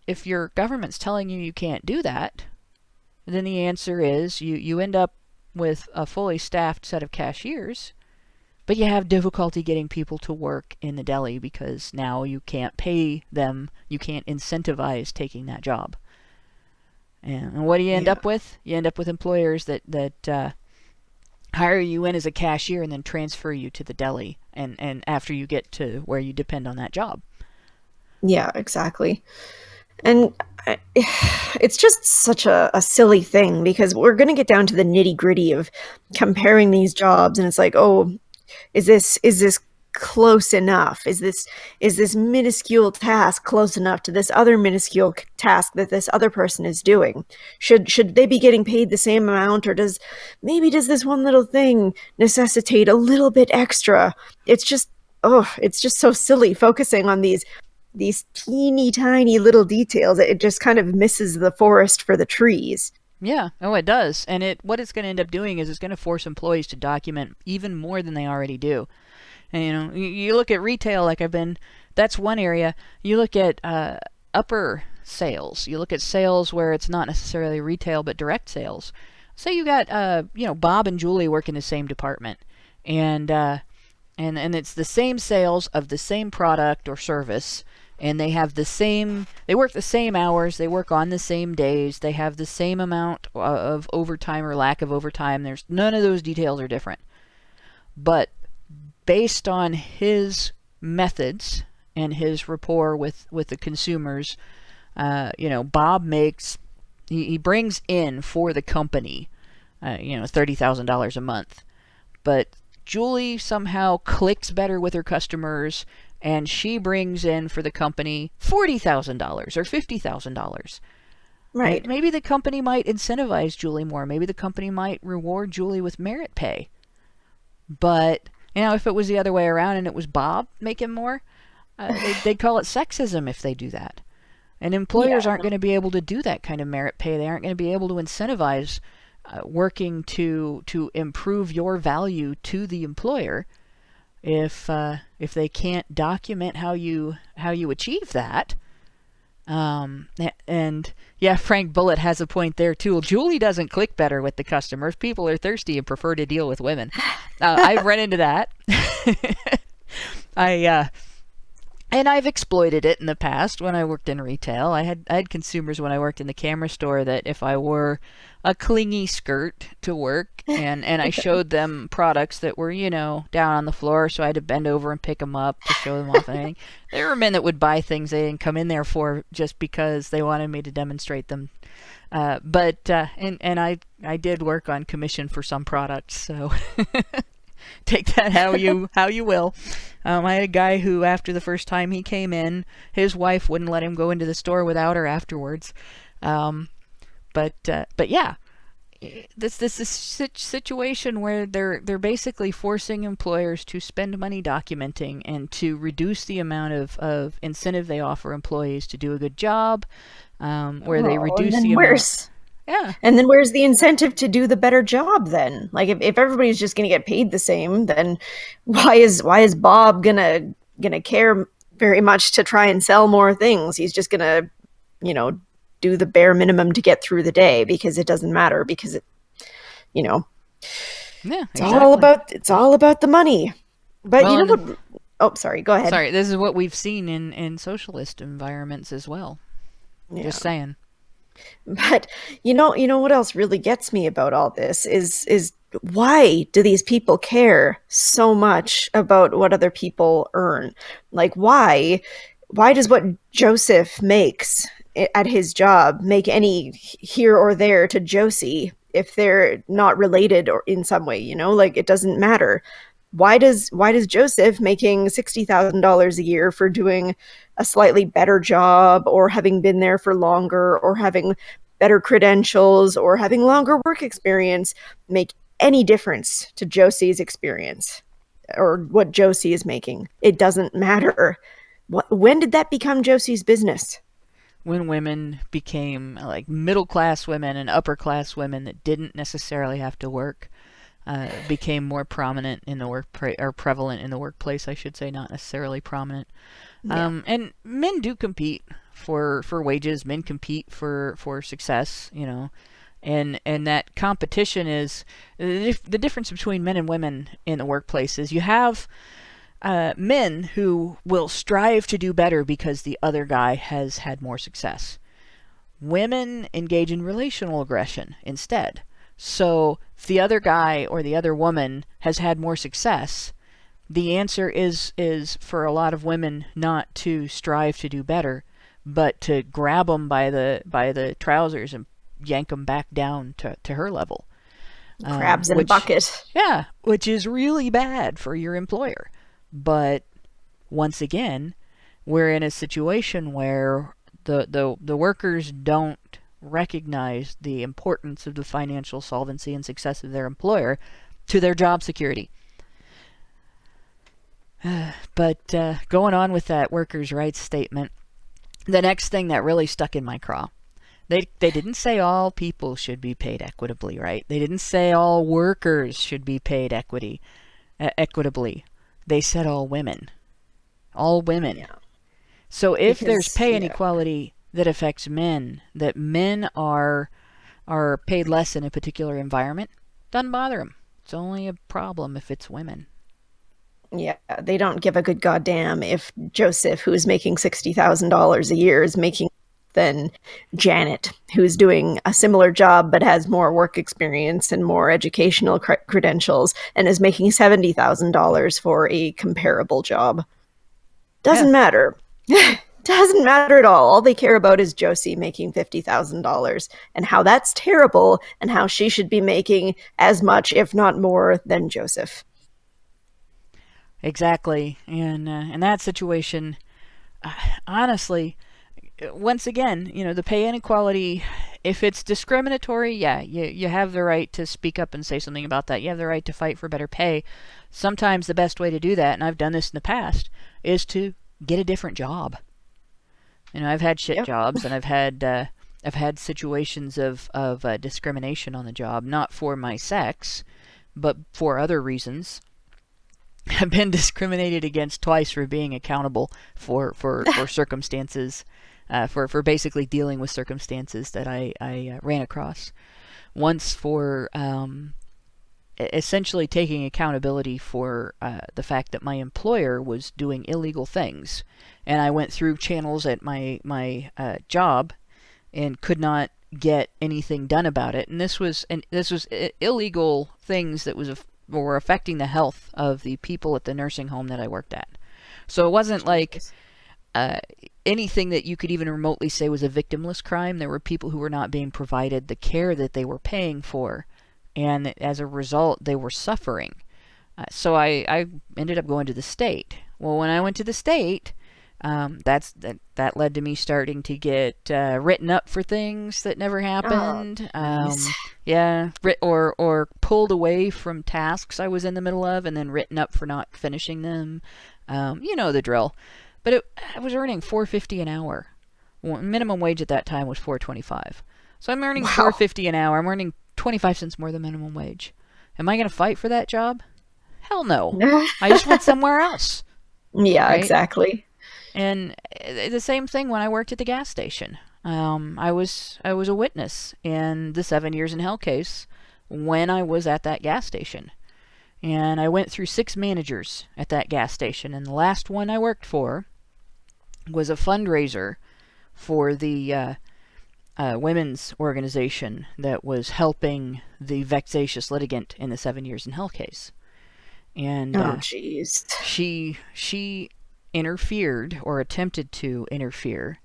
if your government's telling you can't do that, then the answer is you end up with a fully staffed set of cashiers, but you have difficulty getting people to work in the deli because now you can't pay them, you can't incentivize taking that job. And what do you end up with? You end up with employers that hire you in as a cashier and then transfer you to the deli and after you get to where you depend on that job. Yeah, exactly. And it's just such a silly thing because we're going to get down to the nitty gritty of comparing these jobs. And it's like, oh, is this close enough? Is this minuscule task close enough to this other minuscule task that this other person is doing? Should they be getting paid the same amount, or does this one little thing necessitate a little bit extra? It's just so silly focusing on these teeny tiny little details. It just kind of misses the forest for the trees. Yeah, it does. And what it's going to end up doing is it's going to force employees to document even more than they already do. And you look at retail, that's one area. You look at upper sales. You look at sales where it's not necessarily retail but direct sales. Say you got Bob and Julie work in the same department, and it's the same sales of the same product or service. And they work the same hours, they work on the same days, they have the same amount of overtime or lack of overtime. There's none of those details are different. But based on his methods and his rapport with the consumers, Bob he brings in for the company, $30,000 a month. But Julie somehow clicks better with her customers, and she brings in for the company $40,000 or $50,000. Right. And maybe the company might incentivize Julie more. Maybe the company might reward Julie with merit pay. But, if it was the other way around and it was Bob making more, they'd call it sexism if they do that. And employers aren't going to be able to do that kind of merit pay. They aren't going to be able to incentivize working to improve your value to the employer if they can't document how you achieve that. And yeah, Frank Bullitt has a point there too. Julie doesn't click better with the customers. People are thirsty and prefer to deal with women. I've run into that. And I've exploited it in the past when I worked in retail. I had consumers when I worked in the camera store that if I wore a clingy skirt to work and I showed them products that were, down on the floor, so I had to bend over and pick them up to show them off and anything. There were men that would buy things they didn't come in there for just because they wanted me to demonstrate them. But I did work on commission for some products, so take that how you will. I had a guy who, after the first time he came in, his wife wouldn't let him go into the store without her afterwards. But yeah, this is a situation where they're basically forcing employers to spend money documenting and to reduce the amount of incentive they offer employees to do a good job, where they reduce the amount. Yeah. And then where's the incentive to do the better job then? Like if everybody's just going to get paid the same, then why is Bob going to care very much to try and sell more things? He's just going to, do the bare minimum to get through the day because it doesn't matter because yeah, it's all about the money. But what? Oh, sorry. Go ahead. Sorry. This is what we've seen in socialist environments as well. Yeah. Just saying. But you know what else really gets me about all this is why do these people care so much about what other people earn? Like, why does what Joseph makes at his job make any here or there to Josie if they're not related or in some way, you know? Like, it doesn't matter. Why does Joseph making $60,000 a year for doing a slightly better job, or having been there for longer, or having better credentials, or having longer work experience make any difference to Josie's experience or what Josie is making? It doesn't matter. When did that become Josie's business? When women became like middle class women and upper class women that didn't necessarily have to work, became more prominent in the or prevalent in the workplace, I should say, not necessarily prominent. Yeah. And men do compete for wages. Men compete for success, you know, and that competition is the difference between men and women in the workplace is you have men who will strive to do better because the other guy has had more success. Women engage in relational aggression instead. So if the other guy or the other woman has had more success, the answer is for a lot of women not to strive to do better, but to grab them by the trousers and yank them back down to her level. Crabs in a bucket. Yeah, which is really bad for your employer. But once again, we're in a situation where the workers don't recognize the importance of the financial solvency and success of their employer to their job security. But going on with that workers' rights statement, the next thing that really stuck in my craw, they didn't say all people should be paid equitably, right? They didn't say all workers should be paid equitably. They said all women. All women. Yeah. So if there's pay inequality that affects men, that men are paid less in a particular environment, doesn't bother them. It's only a problem if it's women. Yeah, they don't give a good goddamn if Joseph, who's making $60,000 a year, is making than Janet, who's doing a similar job but has more work experience and more educational credentials and is making $70,000 for a comparable job. Doesn't matter. Doesn't matter at all. All they care about is Josie making $50,000 and how that's terrible and how she should be making as much, if not more, than Joseph. Exactly. And in that situation, honestly, once again, you know, the pay inequality, if it's discriminatory, yeah, you have the right to speak up and say something about that. You have the right to fight for better pay. Sometimes the best way to do that, and I've done this in the past, is to get a different job. You know, I've had shit jobs, and I've had situations of discrimination on the job, not for my sex, but for other reasons. I've been discriminated against twice for being accountable for circumstances, for basically dealing with circumstances that I ran across. Once for essentially taking accountability for the fact that my employer was doing illegal things, and I went through channels at my job and could not get anything done about it. And this was illegal things that were affecting the health of the people at the nursing home that I worked at. So it wasn't like anything that you could even remotely say was a victimless crime. There were people who were not being provided the care that they were paying for, and as a result, they were suffering. So I ended up going to the state. Well, when I went to the state, that led to me starting to get written up for things that never happened. Or pulled away from tasks I was in the middle of, and then written up for not finishing them. You know the drill. But I was earning $4.50 an hour. Minimum wage at that time was $4.25. So I'm earning $4.50 an hour. I'm earning 25 cents more than minimum wage. Am I going to fight for that job? Hell no. I just went somewhere else. Yeah, right? Exactly. And the same thing when I worked at the gas station. I was a witness in the 7 years in hell case when I was at that gas station. And I went through 6 managers at that gas station. And the last one I worked for was a fundraiser for the women's organization that was helping the vexatious litigant in the 7 years in hell case. And jeez. she interfered, or attempted to interfere,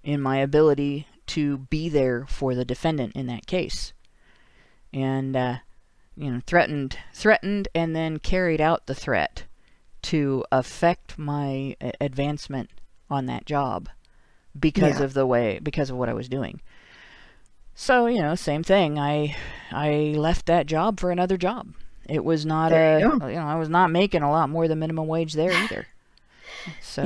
in my ability to be there for the defendant in that case. And threatened and then carried out the threat to affect my advancement on that job because of what I was doing. So, same thing. I left that job for another job. It was not I was not making a lot more than minimum wage there either. So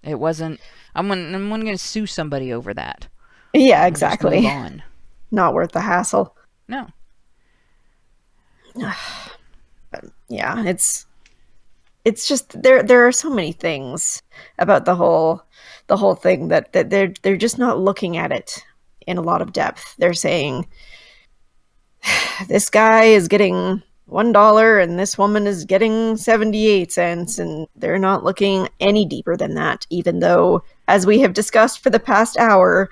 it wasn't. I'm going to sue somebody over that. Yeah, exactly. Just move on. Not worth the hassle. No. But yeah, it's just there are so many things about the whole thing that they're just not looking at it in a lot of depth. They're saying this guy is getting $1 and this woman is getting 78 cents, and they're not looking any deeper than that, even though, as we have discussed for the past hour,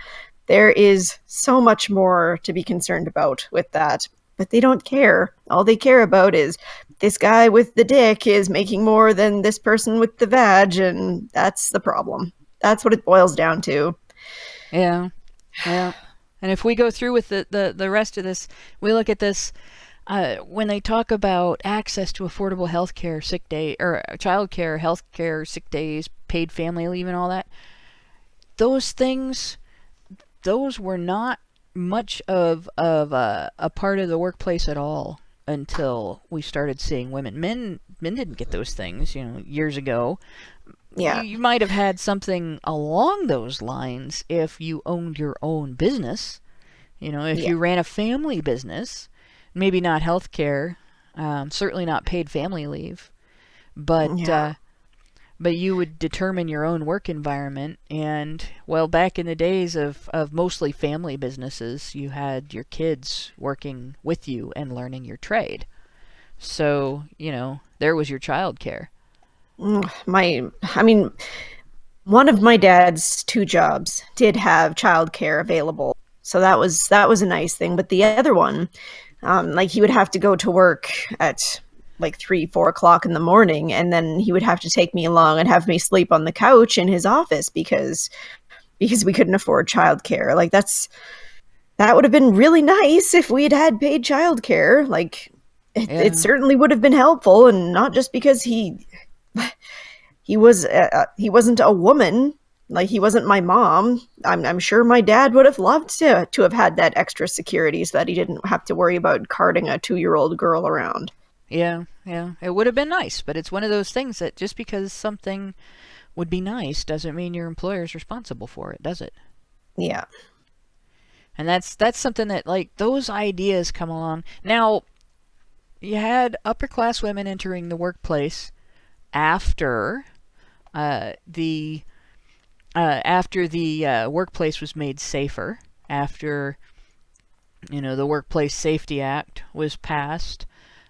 there is so much more to be concerned about with that. But they don't care. All they care about is this guy with the dick is making more than this person with the vag, and that's the problem. That's what it boils down to. Yeah. And if we go through with the rest of this, we look at this, when they talk about access to affordable health care, sick day, or child care, health care, sick days, paid family leave, and all that, those things, those were not much of a part of the workplace at all until we started seeing women. Men didn't get those things, years ago. Yeah. You might have had something along those lines if you owned your own business. If you ran a family business, maybe not health care, certainly not paid family leave, but you would determine your own work environment. And, well, back in the days of mostly family businesses, you had your kids working with you and learning your trade. So, there was your child care. One of my dad's 2 jobs did have childcare available, so that was a nice thing. But the other one, he would have to go to work at 3-4 o'clock in the morning, and then he would have to take me along and have me sleep on the couch in his office because we couldn't afford childcare. That would have been really nice if we'd had paid childcare. It certainly would have been helpful, and not just because he wasn't a woman, he wasn't my mom. I'm sure my dad would have loved to have had that extra security so that he didn't have to worry about carting a 2-year-old girl around. Yeah, it would have been nice, but it's one of those things that just because something would be nice doesn't mean your employer's responsible for it, does it? Yeah. And that's something that, those ideas come along. Now, you had upper class women entering the workplace after the workplace was made safer, after the Workplace Safety Act was passed.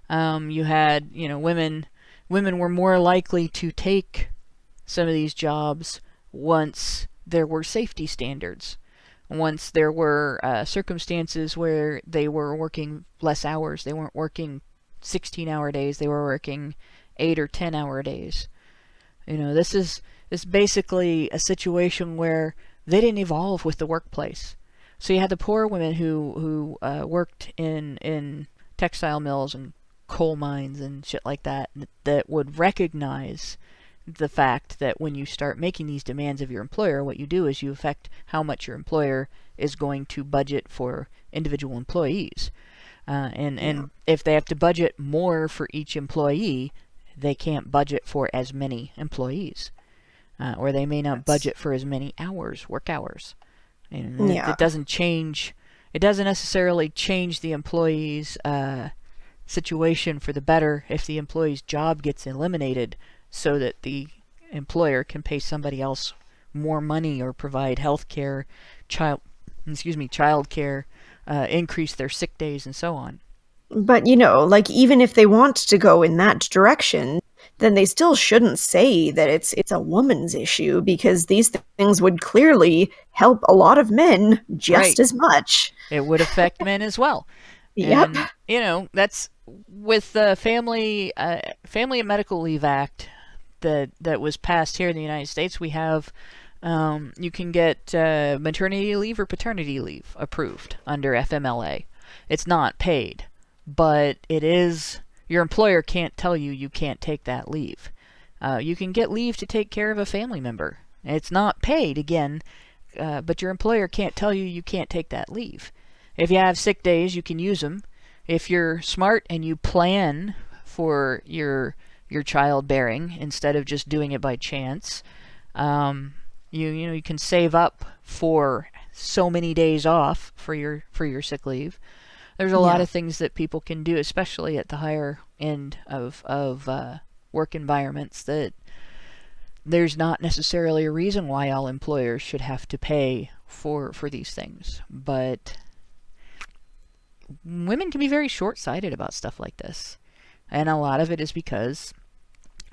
You had women were more likely to take some of these jobs once there were safety standards, once there were circumstances where they were working less hours. They weren't working 16-hour days, they were working 8 or 10-hour days. This is basically a situation where they didn't evolve with the workplace. So you had the poor women who worked in textile mills and coal mines and shit like that would recognize the fact that when you start making these demands of your employer, what you do is you affect how much your employer is going to budget for individual employees. And if they have to budget more for each employee, they can't budget for as many employees. Or they may not budget for as many work hours. It doesn't change. It doesn't necessarily change the employee's situation for the better if the employee's job gets eliminated so that the employer can pay somebody else more money or provide health care, child care, increase their sick days and so on. But even if they want to go in that direction, then they still shouldn't say that it's a woman's issue, because these things would clearly help a lot of men just as much. It would affect men as well. Yep. And, that's with the Family and Medical Leave Act that was passed here in the United States. We have you can get maternity leave or paternity leave approved under FMLA. It's not paid, but it is. Your employer can't tell you you can't take that leave. You can get leave to take care of a family member. It's not paid, again, but your employer can't tell you can't take that leave. If you have sick days, you can use them. If you're smart and you plan for your childbearing instead of just doing it by chance, you can save up for so many days off for your sick leave. There's a lot of things that people can do, especially at the higher end of work environments, that there's not necessarily a reason why all employers should have to pay for these things. But women can be very short-sighted about stuff like this. And a lot of it is because,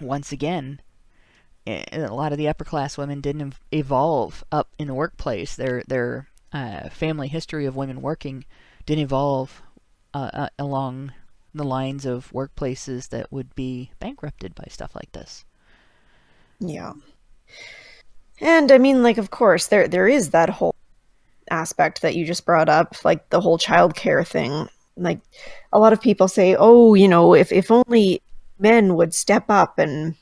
once again, a lot of the upper-class women didn't evolve up in the workplace. Their family history of women working didn't evolve along the lines of workplaces that would be bankrupted by stuff like this. Yeah. And I mean, like, of course, there is that whole aspect that you just brought up, like the whole childcare thing. Like, a lot of people say, oh, if only men would step up and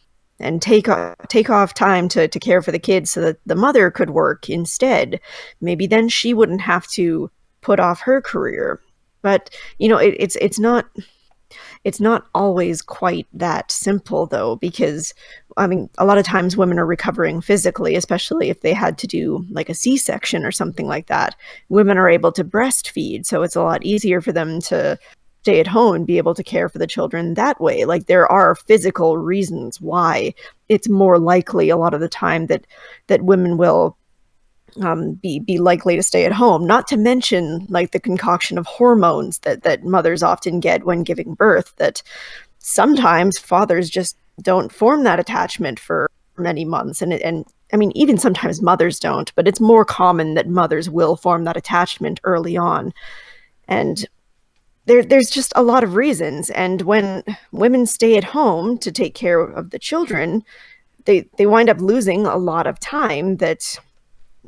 take off time to care for the kids so that the mother could work instead, maybe then she wouldn't have to put off her career. But it's not always quite that simple, though, because I mean, a lot of times women are recovering physically, especially if they had to do like a C-section or something like that. Women are able to breastfeed, so it's a lot easier for them to stay at home and be able to care for the children that way. Like, there are physical reasons why it's more likely a lot of the time that women will be likely to stay at home, not to mention like the concoction of hormones that mothers often get when giving birth, that sometimes fathers just don't form that attachment for many months. And I mean, even sometimes mothers don't, but it's more common that mothers will form that attachment early on. And there's just a lot of reasons. And when women stay at home to take care of the children, they wind up losing a lot of time that,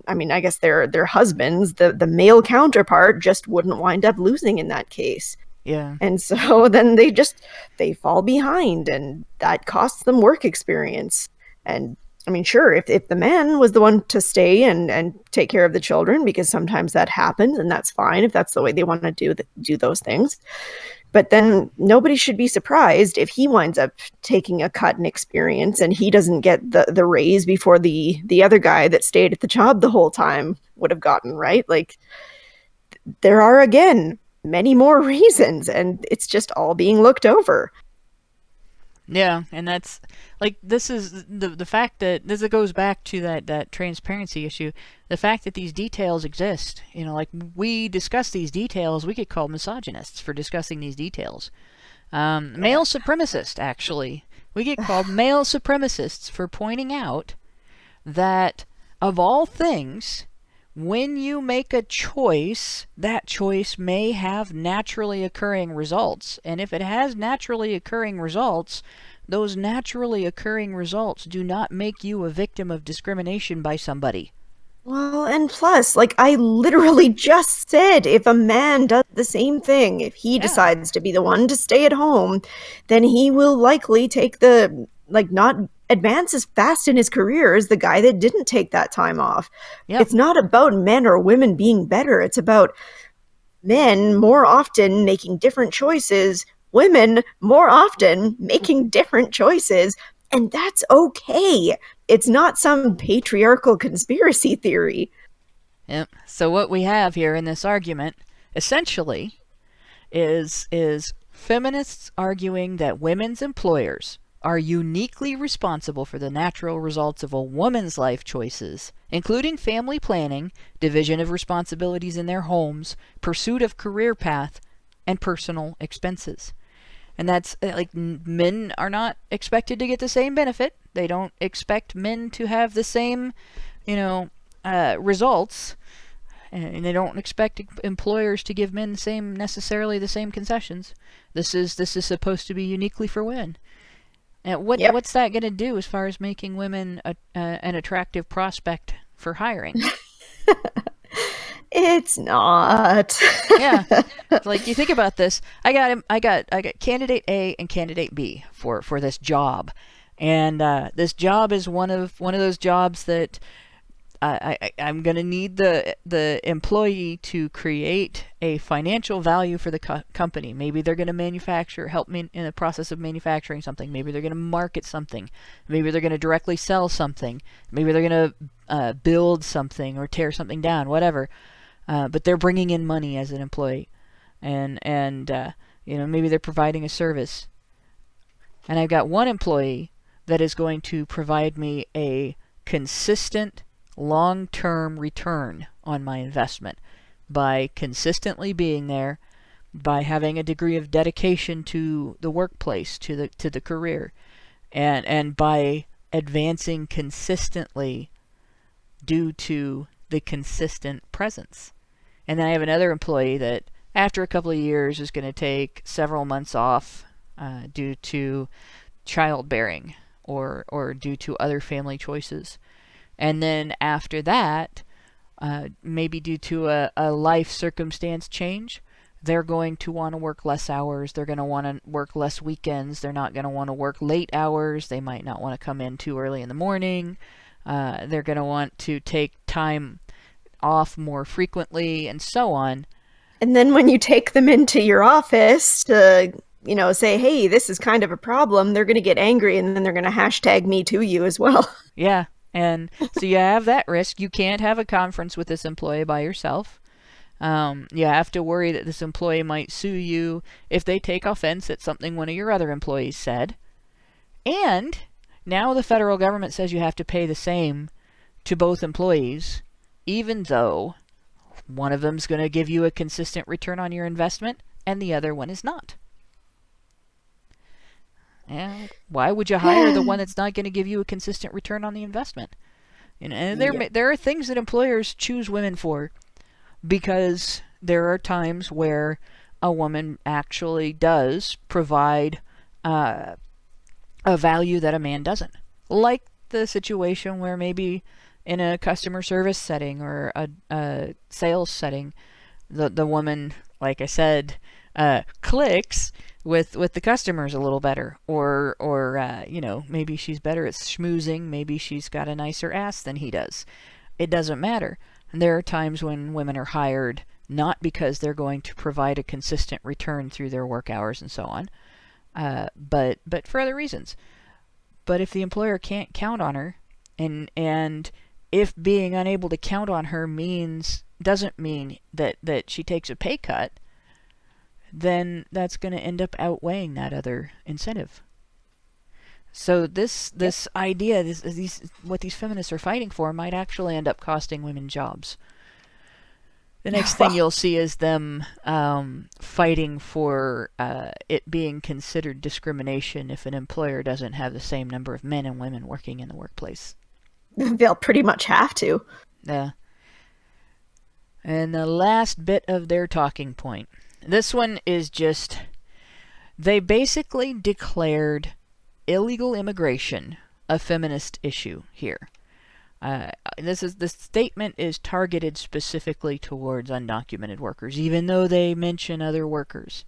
I mean, I guess their husbands, the male counterpart, just wouldn't wind up losing in that case. Yeah. And so then they fall behind, and that costs them work experience. And I mean, sure, if the man was the one to stay and take care of the children, because sometimes that happens, and that's fine if that's the way they want to do those things. But then nobody should be surprised if he winds up taking a cut in experience and he doesn't get the raise before the other guy that stayed at the job the whole time would have gotten, right? Like, there are, again, many more reasons, and it's just all being looked over. Yeah, and that's, like, this is the fact that this goes back to that transparency issue. The fact that these details exist, like, we discuss these details, we get called misogynists for discussing these details. Male supremacist, actually. We get called male supremacists for pointing out that, of all things, when you make a choice, that choice may have naturally occurring results. And if it has naturally occurring results, those naturally occurring results do not make you a victim of discrimination by somebody. Well, and plus, like, I literally just said, if a man does the same thing, if he decides to be the one to stay at home, then he will likely not advance as fast in his career as the guy that didn't take that time off. Yep. It's not about men or women being better. It's about men more often making different choices, women more often making different choices, and that's okay. It's not some patriarchal conspiracy theory. Yep. So what we have here in this argument, essentially, is feminists arguing that women's employers are uniquely responsible for the natural results of a woman's life choices, including family planning, division of responsibilities in their homes, pursuit of career path, and personal expenses. And that's like men are not expected to get the same benefit. They don't expect men to have the same, results, and they don't expect employers to give men necessarily the same concessions. This is supposed to be uniquely for women. And what's that going to do as far as making women an attractive prospect for hiring? It's not. Yeah, like you think about this. I got candidate A and candidate B for this job, and this job is one of those jobs that I'm going to need the employee to create a financial value for the company. Maybe they're going to help me in the process of manufacturing something. Maybe they're going to market something. Maybe they're going to directly sell something. Maybe they're going to build something or tear something down, whatever. But they're bringing in money as an employee, and maybe they're providing a service. And I've got one employee that is going to provide me a consistent long-term return on my investment by consistently being there, by having a degree of dedication to the workplace, to the career, and by advancing consistently due to the consistent presence. And then I have another employee that after a couple of years is going to take several months off due to childbearing or due to other family choices. And then after that, maybe due to a life circumstance change, they're going to want to work less hours. They're going to want to work less weekends. They're not going to want to work late hours. They might not want to come in too early in the morning. They're going to want to take time off more frequently, and so on. And then when you take them into your office to, say, hey, this is kind of a problem, they're going to get angry, and then they're going to hashtag me to you as well. Yeah. And so you have that risk. You can't have a conference with this employee by yourself. You have to worry that this employee might sue you if they take offense at something one of your other employees said. And now the federal government says you have to pay the same to both employees, even though one of them's going to give you a consistent return on your investment and the other one is not. And why would you hire the one that's not going to give you a consistent return on the investment? And there are things that employers choose women for, because there are times where a woman actually does provide a value that a man doesn't. Like the situation where maybe in a customer service setting or a sales setting, the woman, like I said, clicks with the customers a little better, or maybe she's better at schmoozing, maybe she's got a nicer ass than he does. It doesn't matter. And there are times when women are hired not because they're going to provide a consistent return through their work hours and so on, but for other reasons. But if the employer can't count on her, and if being unable to count on her doesn't mean that she takes a pay cut, then that's going to end up outweighing that other incentive. So this idea, what these feminists are fighting for, might actually end up costing women jobs. The next thing you'll see is them fighting for it being considered discrimination if an employer doesn't have the same number of men and women working in the workplace. They'll pretty much have to. Yeah. And the last bit of their talking point. This one is just, they basically declared illegal immigration a feminist issue here. The statement is targeted specifically towards undocumented workers, even though they mention other workers.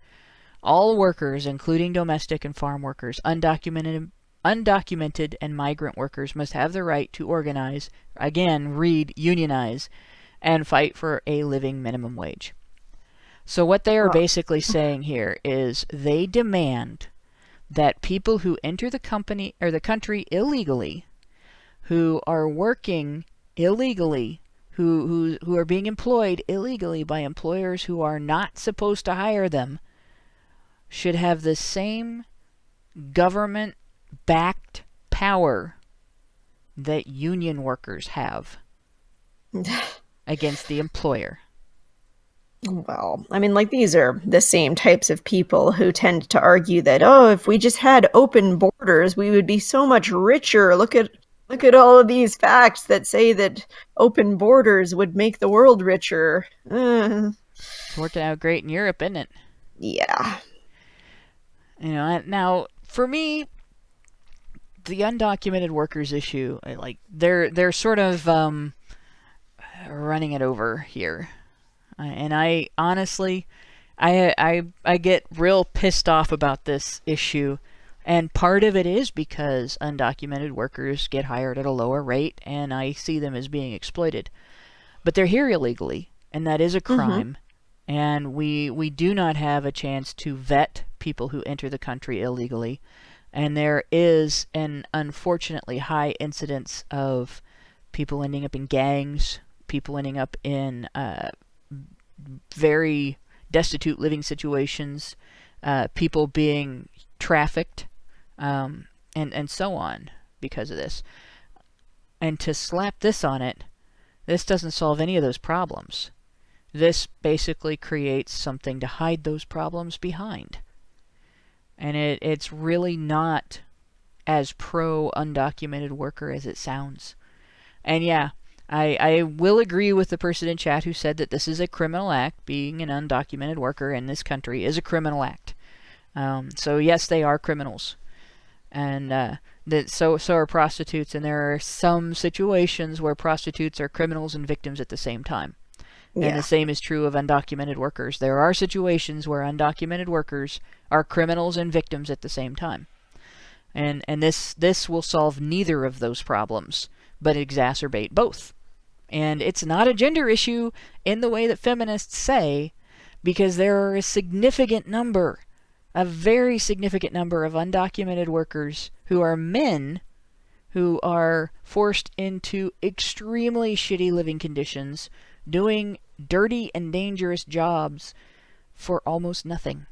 All workers, including domestic and farm workers, undocumented and migrant workers, must have the right to organize, again, unionize, and fight for a living minimum wage. So what they are basically saying here is they demand that people who enter the country illegally, who are working illegally, who are being employed illegally by employers who are not supposed to hire them, should have the same government-backed power that union workers have against the employer. Well, I mean, like, these are the same types of people who tend to argue that, oh, if we just had open borders, we would be so much richer. Look at all of these facts that say that open borders would make the world richer. It's working out great in Europe, isn't it? Yeah. Now, for me, the undocumented workers issue, like, they're sort of running it over here. And I honestly, I get real pissed off about this issue, and part of it is because undocumented workers get hired at a lower rate, and I see them as being exploited. But they're here illegally, and that is a crime, and we do not have a chance to vet people who enter the country illegally, and there is an unfortunately high incidence of people ending up in gangs, people ending up in very destitute living situations, people being trafficked, and so on because of this. And to slap this on it, this doesn't solve any of those problems. This basically creates something to hide those problems behind. And it's really not as pro-undocumented worker as it sounds. And yeah, I will agree with the person in chat who said that this is a criminal act. Being an undocumented worker in this country is a criminal act. So yes, they are criminals. And so are prostitutes, and there are some situations where prostitutes are criminals and victims at the same time. Yeah. And the same is true of undocumented workers. There are situations where undocumented workers are criminals and victims at the same time. And this will solve neither of those problems, but exacerbate both. And it's not a gender issue in the way that feminists say, because there are a very significant number of undocumented workers who are men who are forced into extremely shitty living conditions, doing dirty and dangerous jobs for almost nothing.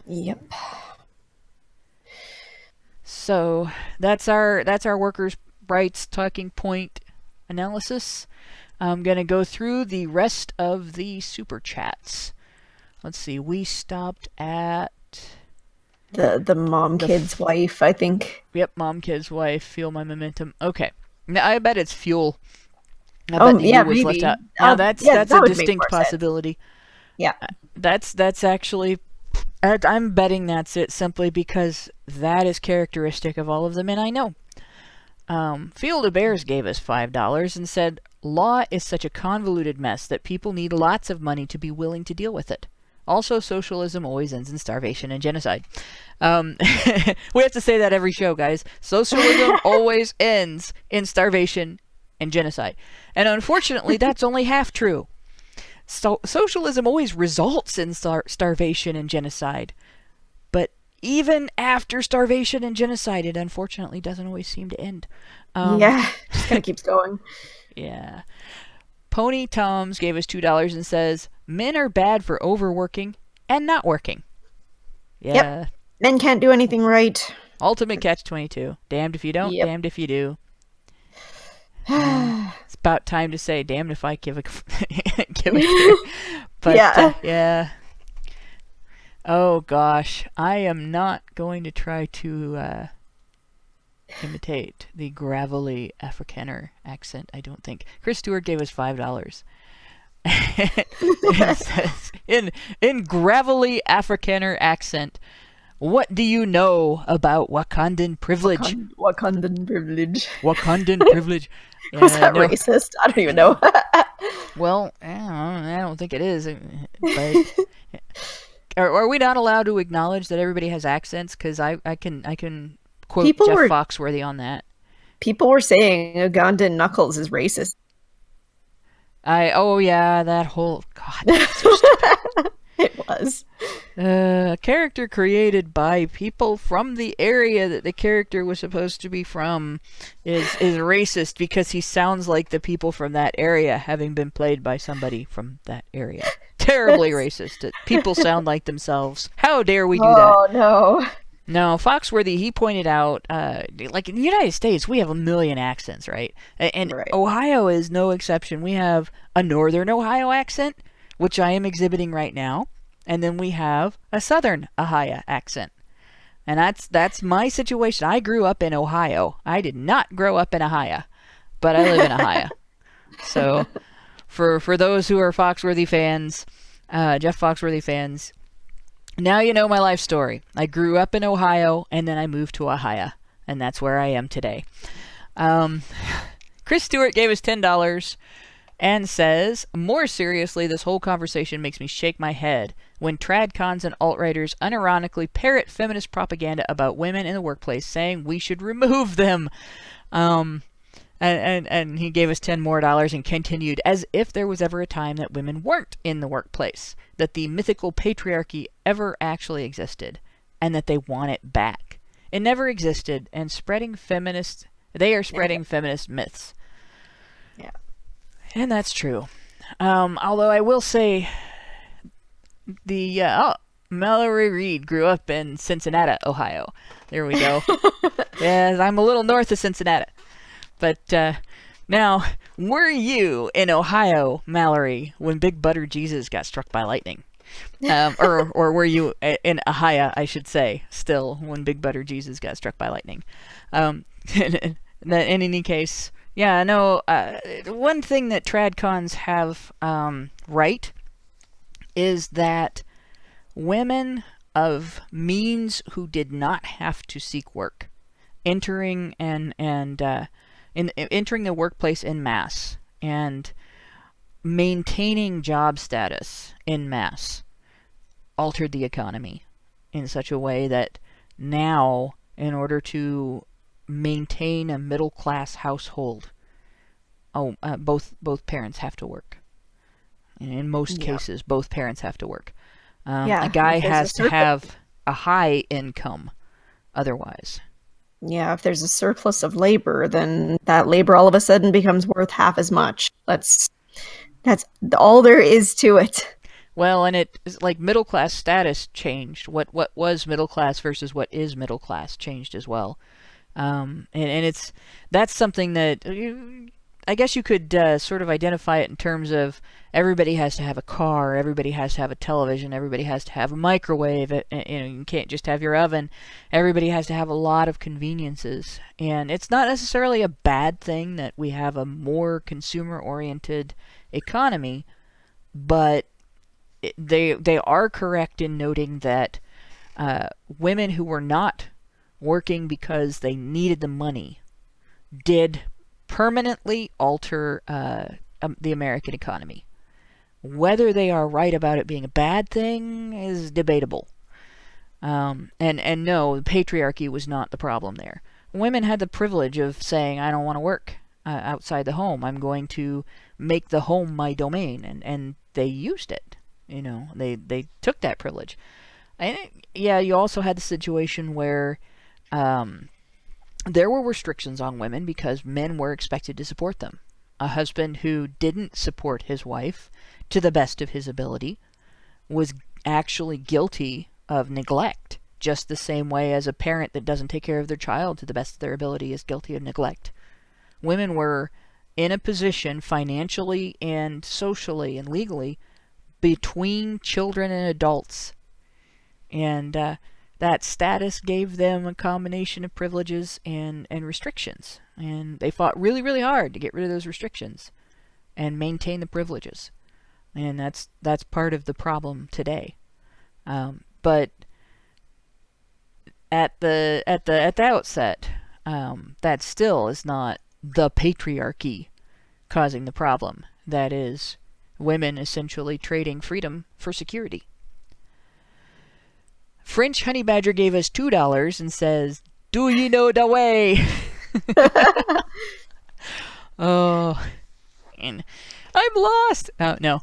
Yep. So that's our workers' rights talking point analysis. I'm going to go through the rest of the super chats. Let's see, we stopped at the mom kid's wife, I think. Yep, mom kid's wife. Feel my momentum. Okay, now I bet it's fuel. I bet yeah, maybe. Left out. Now that's a distinct possibility. Yeah, that's actually. I'm betting that's it, simply because that is characteristic of all of the men I know. Field of Bears gave us $5 and said, law is such a convoluted mess that people need lots of money to be willing to deal with it. Also, socialism always ends in starvation and genocide. We have to say that every show, guys. Socialism always ends in starvation and genocide. And unfortunately, that's only half true. So, socialism always results in starvation and genocide. But even after starvation and genocide, it unfortunately doesn't always seem to end. Yeah, just kind of keeps going. Yeah. Pony Toms gave us $2 and says, men are bad for overworking and not working. Yeah. Yep. Men can't do anything right. Ultimate catch-22. Damned if you don't, damned if you do. It's about time to say, damned if I give a give a care. But yeah. Oh gosh, I am not going to try to imitate the gravelly Afrikaner accent, I don't think. Chris Stewart gave us $5. It says, in gravelly Afrikaner accent, what do you know about Wakandan privilege? Wakandan privilege. Wakandan privilege. Yeah, was that racist? I don't even know. Well, I don't think it is. But are we not allowed to acknowledge that everybody has accents? Because I can quote Jeff Foxworthy on that. People were saying Ugandan Knuckles is racist. Oh yeah, that whole God. That's so stupid. It was. A character created by people from the area that the character was supposed to be from is racist because he sounds like the people from that area, having been played by somebody from that area. Terribly racist. People sound like themselves. How dare we do that? Oh no. No, Foxworthy, he pointed out, like in the United States, we have a million accents, right? And Right. Ohio is no exception. We have a Northern Ohio accent, which I am exhibiting right now, and then we have a Southern Ohio accent. And that's my situation. I grew up in Ohio. I did not grow up in Ohio, but I live in Ohio. So, for those who are Foxworthy fans, Jeff Foxworthy fans, now you know my life story. I grew up in Ohio, and then I moved to Ohio, and that's where I am today. Chris Stewart gave us $10 and says, more seriously, this whole conversation makes me shake my head when tradcons and alt-righters unironically parrot feminist propaganda about women in the workplace, saying we should remove them. And he gave us $10 more and continued, as if there was ever a time that women weren't in the workplace, that the mythical patriarchy ever actually existed, and that they want it back. It never existed, and they are spreading feminist myths. Yeah. And that's true. Although I will say, Mallory Reed grew up in Cincinnati, Ohio. There we go. Yes, I'm a little north of Cincinnati. But now, were you in Ohio, Mallory, when Big Butter Jesus got struck by lightning? Or were you in Ohio, I should say, still, when Big Butter Jesus got struck by lightning? In any case, yeah, no, one thing that tradcons have right is that women of means who did not have to seek work, entering entering the workplace en masse and maintaining job status en masse altered the economy in such a way that now, in order to maintain a middle-class household, both parents have to work. In most cases, both parents have to work. A guy has to have a high income otherwise. Yeah, if there's a surplus of labor, then that labor all of a sudden becomes worth half as much. That's all there is to it. Well, and it is like middle class status changed. What was middle class versus what is middle class changed as well. And that's something that I guess you could sort of identify it in terms of everybody has to have a car, everybody has to have a television, everybody has to have a microwave. You can't just have your oven. Everybody has to have a lot of conveniences, and it's not necessarily a bad thing that we have a more consumer-oriented economy, but they are correct in noting that women who were not working because they needed the money did permanently alter the American economy. Whether they are right about it being a bad thing is debatable. And no, patriarchy was not the problem there. Women had the privilege of saying, I don't want to work outside the home. I'm going to make the home my domain. And they used it. They took that privilege. And you also had the situation where there were restrictions on women because men were expected to support them. A husband who didn't support his wife to the best of his ability was actually guilty of neglect, just the same way as a parent that doesn't take care of their child to the best of their ability is guilty of neglect. Women were in a position financially and socially and legally between children and adults. And that status gave them a combination of privileges and restrictions. And they fought really, really hard to get rid of those restrictions and maintain the privileges. And that's part of the problem today. But at the outset, that still is not the patriarchy causing the problem. That is women essentially trading freedom for security. French Honey Badger gave us $2 and says, "Do you know the way?" Oh, and I'm lost. No.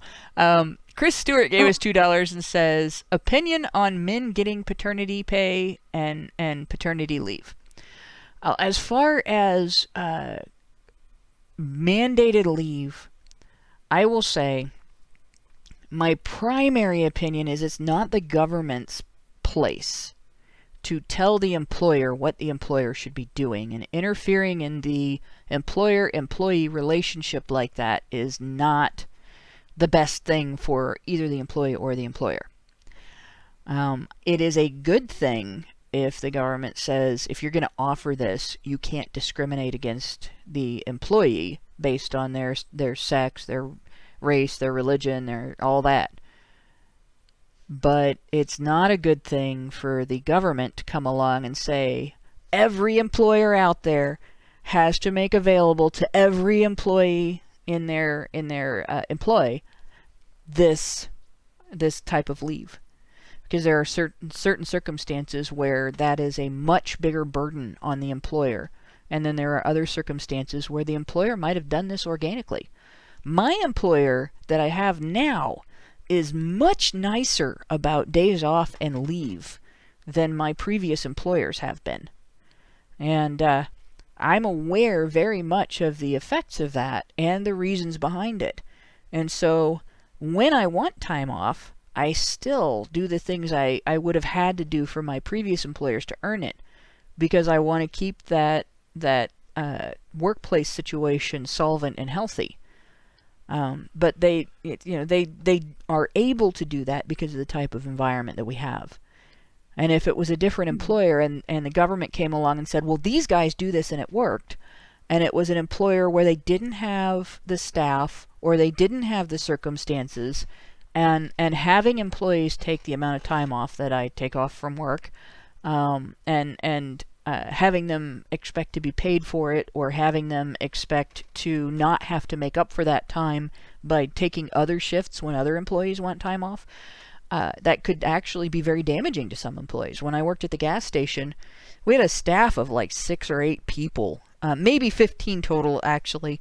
Chris Stewart gave us $2 and says, opinion on men getting paternity pay and paternity leave. As far as mandated leave, I will say my primary opinion is it's not the government's place to tell the employer what the employer should be doing, and interfering in the employer-employee relationship like that is not the best thing for either the employee or the employer. It is a good thing if the government says, if you're going to offer this, you can't discriminate against the employee based on their sex, their race, their religion, their all that. But it's not a good thing for the government to come along and say, every employer out there has to make available to every employee in their employ this type of leave. Because there are certain circumstances where that is a much bigger burden on the employer. And then there are other circumstances where the employer might have done this organically. My employer that I have now is much nicer about days off and leave than my previous employers have been. And I'm aware very much of the effects of that and the reasons behind it. And so when I want time off, I still do the things I would have had to do for my previous employers to earn it, because I want to keep that workplace situation solvent and healthy. But they are able to do that because of the type of environment that we have. And if it was a different employer and the government came along and said, well, these guys do this and it worked, and it was an employer where they didn't have the staff or they didn't have the circumstances, and having employees take the amount of time off that I take off from work, and having them expect to be paid for it, or having them expect to not have to make up for that time by taking other shifts when other employees want time off, that could actually be very damaging to some employees. When I worked at the gas station, we had a staff of like 6 or 8 people, maybe 15 total actually,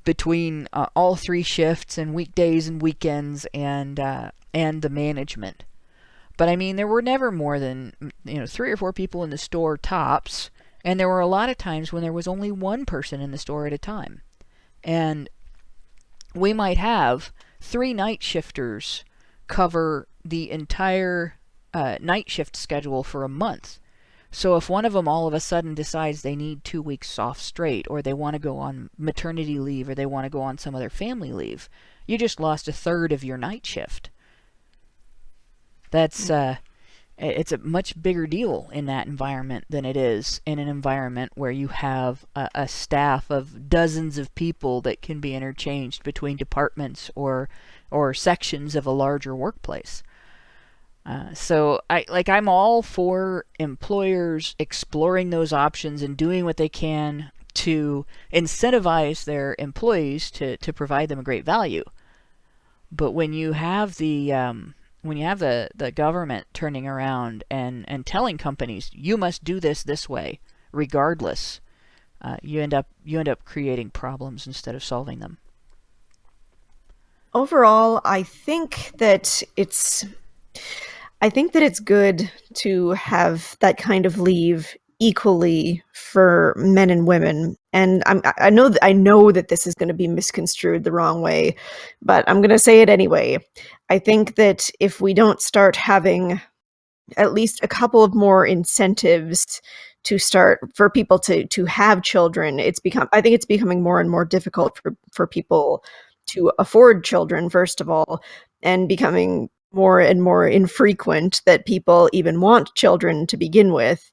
between all 3 shifts and weekdays and weekends and the management. But I mean, there were never more than 3 or 4 people in the store tops, and there were a lot of times when there was only one person in the store at a time. And we might have 3 night shifters cover the entire night shift schedule for a month. So if one of them all of a sudden decides they need 2 weeks off straight, or they want to go on maternity leave, or they want to go on some other family leave, you just lost 1/3 of your night shift. That's it's a much bigger deal in that environment than it is in an environment where you have a staff of dozens of people that can be interchanged between departments or sections of a larger workplace. So I'm all for employers exploring those options and doing what they can to incentivize their employees to provide them a great value. But when you have the government turning around and telling companies, you must do this way regardless, you end up creating problems instead of solving them. Overall, I think that it's good to have that kind of leave equally for men and women. And I know that this is going to be misconstrued the wrong way, but I'm going to say it anyway. I think that if we don't start having at least a couple of more incentives to start for people to have children, I think it's becoming more and more difficult for people to afford children, first of all, and becoming more and more infrequent that people even want children to begin with.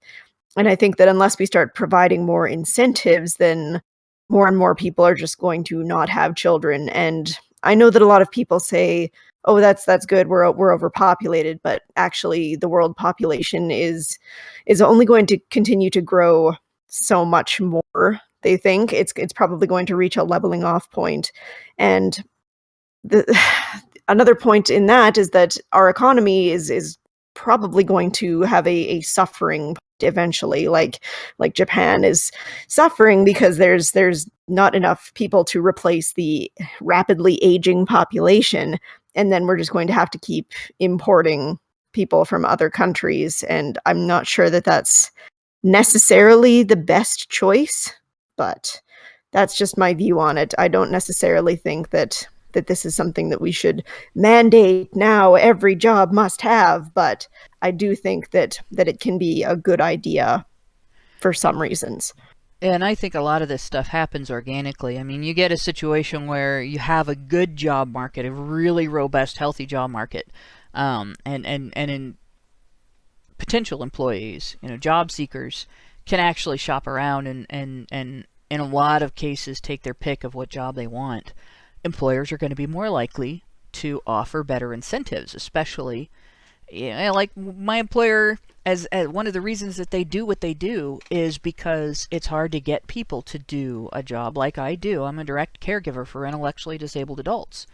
And I think that unless we start providing more incentives, then more and more people are just going to not have children. And I know that a lot of people say, "Oh, that's good. We're overpopulated," but actually, the world population is only going to continue to grow so much more. They think it's probably going to reach a leveling off point, and another point in that is that our economy is probably going to have a suffering eventually, like Japan is suffering because there's not enough people to replace the rapidly aging population, and then we're just going to have to keep importing people from other countries, and I'm not sure that that's necessarily the best choice, but that's just my view on it. I don't necessarily think that that this is something that we should mandate now. Every job must have, but I do think that it can be a good idea for some reasons. And I think a lot of this stuff happens organically. I mean, you get a situation where you have a good job market, a really robust, healthy job market, and in potential employees, job seekers can actually shop around and in a lot of cases take their pick of what job they want. Employers are going to be more likely to offer better incentives, especially, like my employer, as one of the reasons that they do what they do is because it's hard to get people to do a job like I do. I'm a direct caregiver for intellectually disabled adults.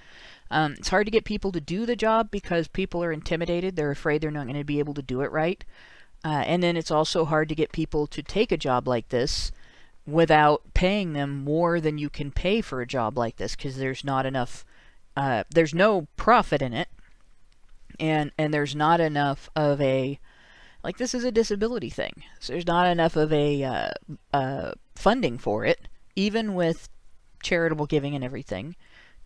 It's hard to get people to do the job because people are intimidated. They're afraid they're not going to be able to do it right. And then it's also hard to get people to take a job like this without paying them more than you can pay for a job like this, because there's not enough, there's no profit in it, and there's not enough of a, like, this is a disability thing, so there's not enough of a funding for it, even with charitable giving and everything,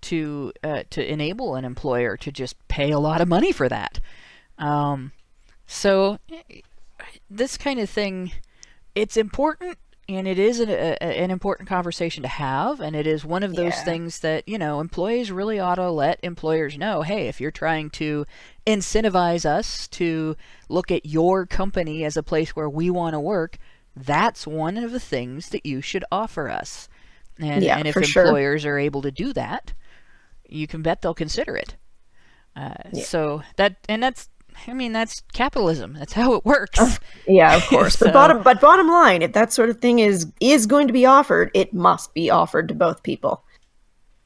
to enable an employer to just pay a lot of money for that. So this kind of thing, it's important, and it is an important conversation to have, and it is one of those things that, employees really ought to let employers know, hey, if you're trying to incentivize us to look at your company as a place where we want to work, that's one of the things that you should offer us. And if employers are able to do that, you can bet they'll consider it. So that's capitalism. That's how it works. Yeah, of course. So, but bottom line, if that sort of thing is going to be offered, it must be offered to both people.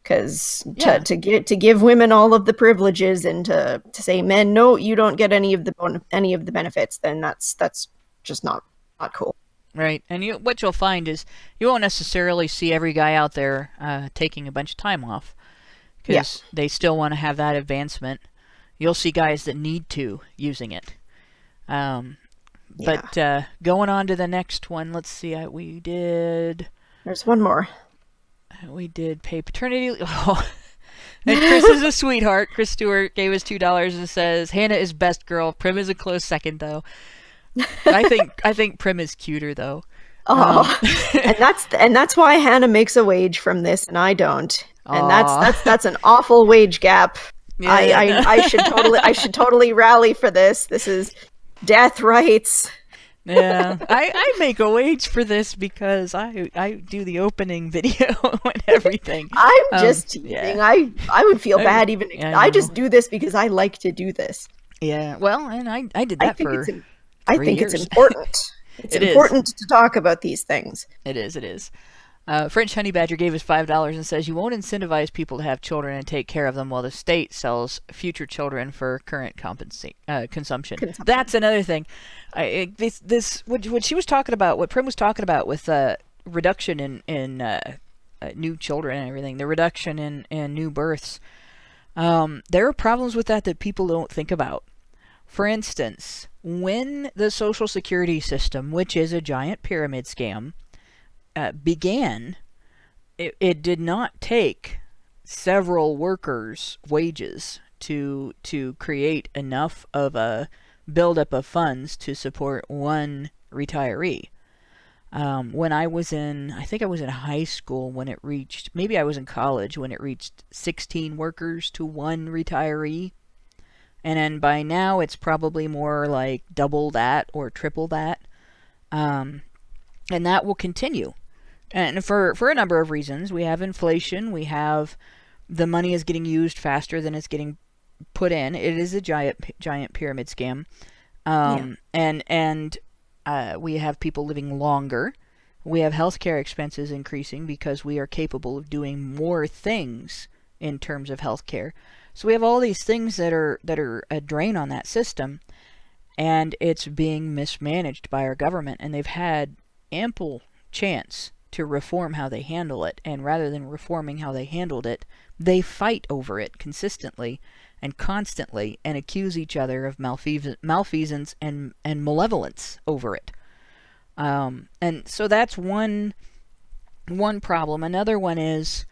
Because to give women all of the privileges and to say men, no, you don't get any of the benefits, then that's just not cool. Right. And what you'll find is you won't necessarily see every guy out there taking a bunch of time off, because they still want to have that advancement. You'll see guys that need to using it. But going on to the next one, let's see. There's one more. We did pay paternity leave. Oh. And Chris is a sweetheart. Chris Stewart gave us $2 and says, Hannah is best girl. Prim is a close second, though. I think Prim is cuter, though. Oh, and that's why Hannah makes a wage from this and I don't. And that's an awful wage gap. Yeah, I should totally rally for this. This is death rights. Yeah, I make a wage for this because I do the opening video and everything. I'm just teasing. Yeah. I would feel bad even. I just do this because I like to do this. Yeah, well, and I did that for 3 years. It's important. It's important to talk about these things. It is. French Honey Badger gave us $5 and says, you won't incentivize people to have children and take care of them while the state sells future children for current consumption. That's another thing. What she was talking about, what Prim was talking about with reduction in new children and everything, the reduction in new births, there are problems with that people don't think about. For instance, when the Social Security system, which is a giant pyramid scam, began, it did not take several workers' wages to create enough of a buildup of funds to support one retiree. When I think I was in high school when it reached, maybe I was in college when it reached 16 workers to one retiree. And then by now it's probably more like double that or triple that. And that will continue. And for a number of reasons. We have inflation. We have the money is getting used faster than it's getting put in. It is a giant pyramid scam. And we have people living longer. We have healthcare expenses increasing because we are capable of doing more things in terms of healthcare. So we have all these things that are a drain on that system, and it's being mismanaged by our government, and they've had ample chance to reform how they handle it, and rather than reforming how they handled it, they fight over it consistently and constantly and accuse each other of malfeasance and malevolence over it. And so that's one problem. Another one is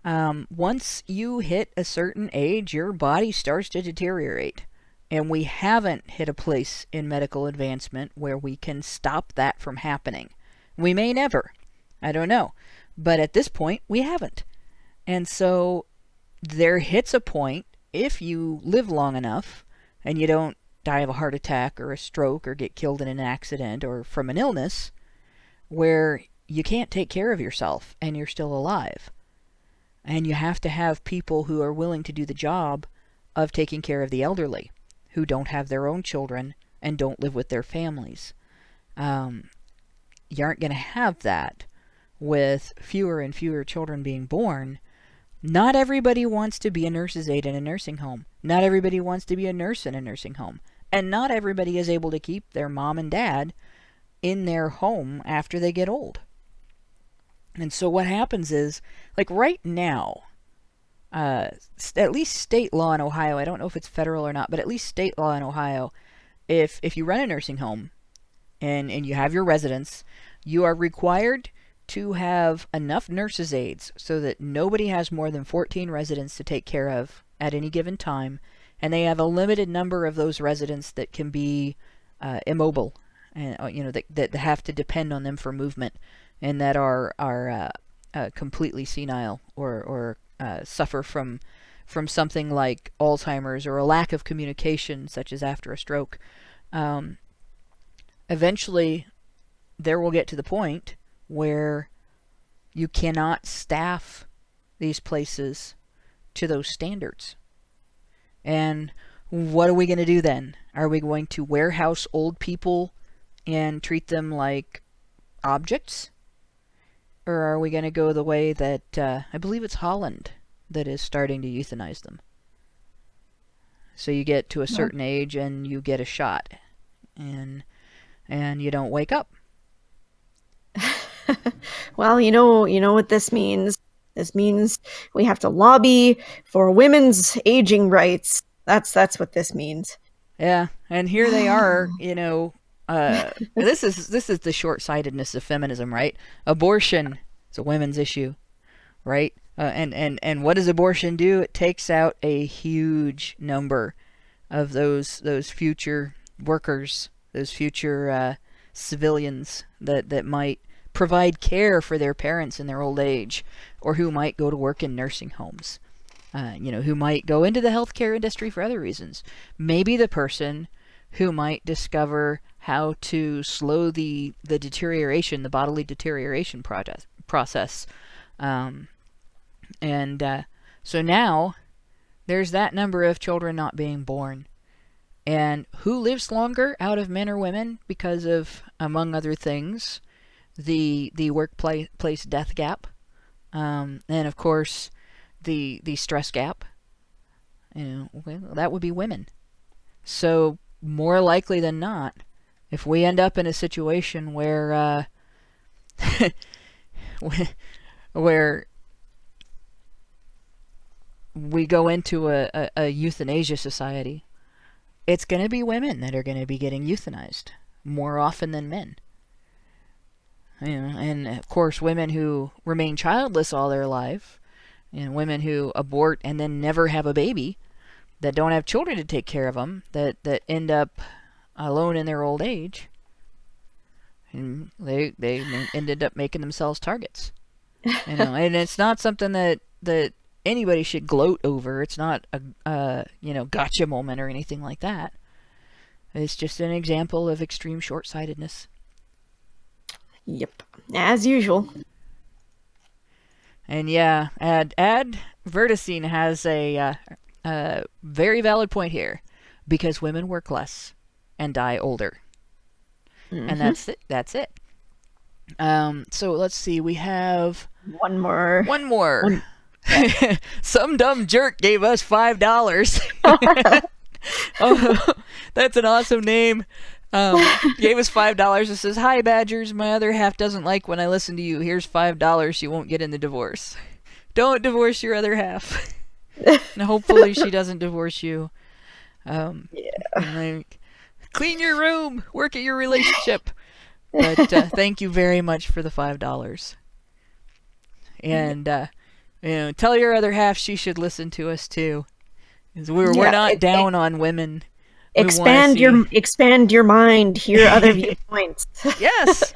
Once you hit a certain age, your body starts to deteriorate. And we haven't hit a place in medical advancement where we can stop that from happening. We may never. I don't know. But at this point, we haven't. And so there hits a point, if you live long enough and you don't die of a heart attack or a stroke or get killed in an accident or from an illness, where you can't take care of yourself and you're still alive. And you have to have people who are willing to do the job of taking care of the elderly, who don't have their own children and don't live with their families. You aren't going to have that with fewer and fewer children being born. Not everybody wants to be a nurse's aide in a nursing home. Not everybody wants to be a nurse in a nursing home. And not everybody is able to keep their mom and dad in their home after they get old. And so what happens is, like right now, at least state law in Ohio, I don't know if it's federal or not, but at least state law in Ohio, if you run a nursing home and you have your residents, you are required to have enough nurses' aides so that nobody has more than 14 residents to take care of at any given time, and they have a limited number of those residents that can be immobile, and that have to depend on them for movement, and that are completely senile or suffer from something like Alzheimer's or a lack of communication, such as after a stroke. Eventually, there will get to the point where you cannot staff these places to those standards. And what are we going to do then? Are we going to warehouse old people and treat them like objects? Or are we going to go the way that, I believe it's Holland that is starting to euthanize them? So you get to a certain age and you get a shot. And you don't wake up. Well, you know what this means. This means we have to lobby for women's aging rights. That's what this means. Yeah, and here they are, this is the short-sightedness of feminism, right? Abortion is a women's issue, right? And what does abortion do? It takes out a huge number of those future workers, those future civilians that might provide care for their parents in their old age, or who might go to work in nursing homes, who might go into the healthcare industry for other reasons. Maybe the person who might discover how to slow the deterioration, the bodily deterioration process. So now there's that number of children not being born. And who lives longer out of men or women because of, among other things, the workplace death gap, and of course the stress gap? That would be women. So more likely than not, if we end up in a situation where where we go into a euthanasia society, it's going to be women that are going to be getting euthanized more often than men. And of course, women who remain childless all their life, and women who abort and then never have a baby, that don't have children to take care of them, that end up alone in their old age, and they ended up making themselves targets. And it's not something that anybody should gloat over. It's not a gotcha moment or anything like that. It's just an example of extreme short-sightedness. Yep, as usual. And yeah, advertising has a very valid point here, because women work less and die older. Mm-hmm. And that's it. So let's see, we have one more. Some dumb jerk gave us $5. Oh, that's an awesome name. Gave us $5 and says, "Hi Badgers, my other half doesn't like when I listen to you. Here's $5. You won't get in the divorce. Don't divorce your other half." And hopefully she doesn't divorce you. Clean your room, work at your relationship. But thank you very much for the $5. And tell your other half she should listen to us too. 'Cause we're not down on women. Expand your mind, hear other viewpoints. Yes.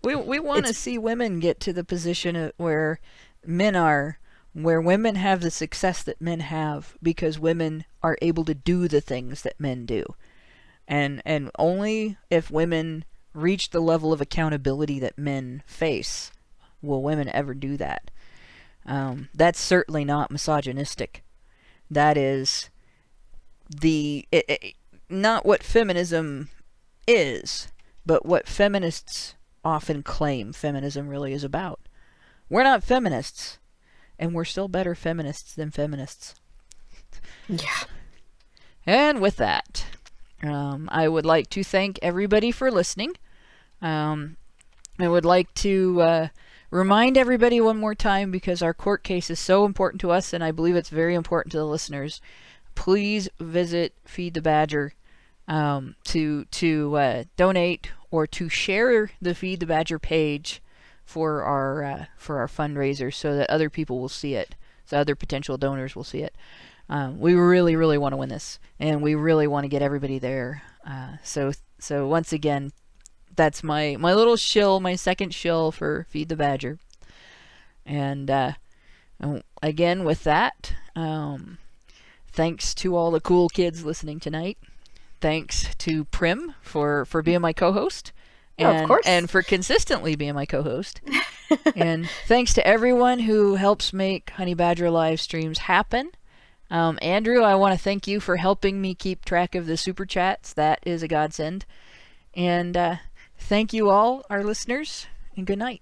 We want to see women get to the position where men are, where women have the success that men have because women are able to do the things that men do. And only if women reach the level of accountability that men face will women ever do that. That's certainly not misogynistic. That is not what feminism is, but what feminists often claim feminism really is about. We're not feminists, and we're still better feminists than feminists. Yeah. And with that, I would like to thank everybody for listening. I would like to remind everybody one more time, because our court case is so important to us, and I believe it's very important to the listeners. Please visit Feed the Badger to donate or to share the Feed the Badger page for our fundraiser, so that other people will see it, so other potential donors will see it. We really, really want to win this, and we really want to get everybody there. So once again, that's my little shill, my second shill for Feed the Badger. And again, with that, thanks to all the cool kids listening tonight. Thanks to Prim for being my co-host. Of course. And for consistently being my co-host. And thanks to everyone who helps make Honey Badger live streams happen. Andrew, I want to thank you for helping me keep track of the super chats. That is a godsend. And thank you all, our listeners, and good night.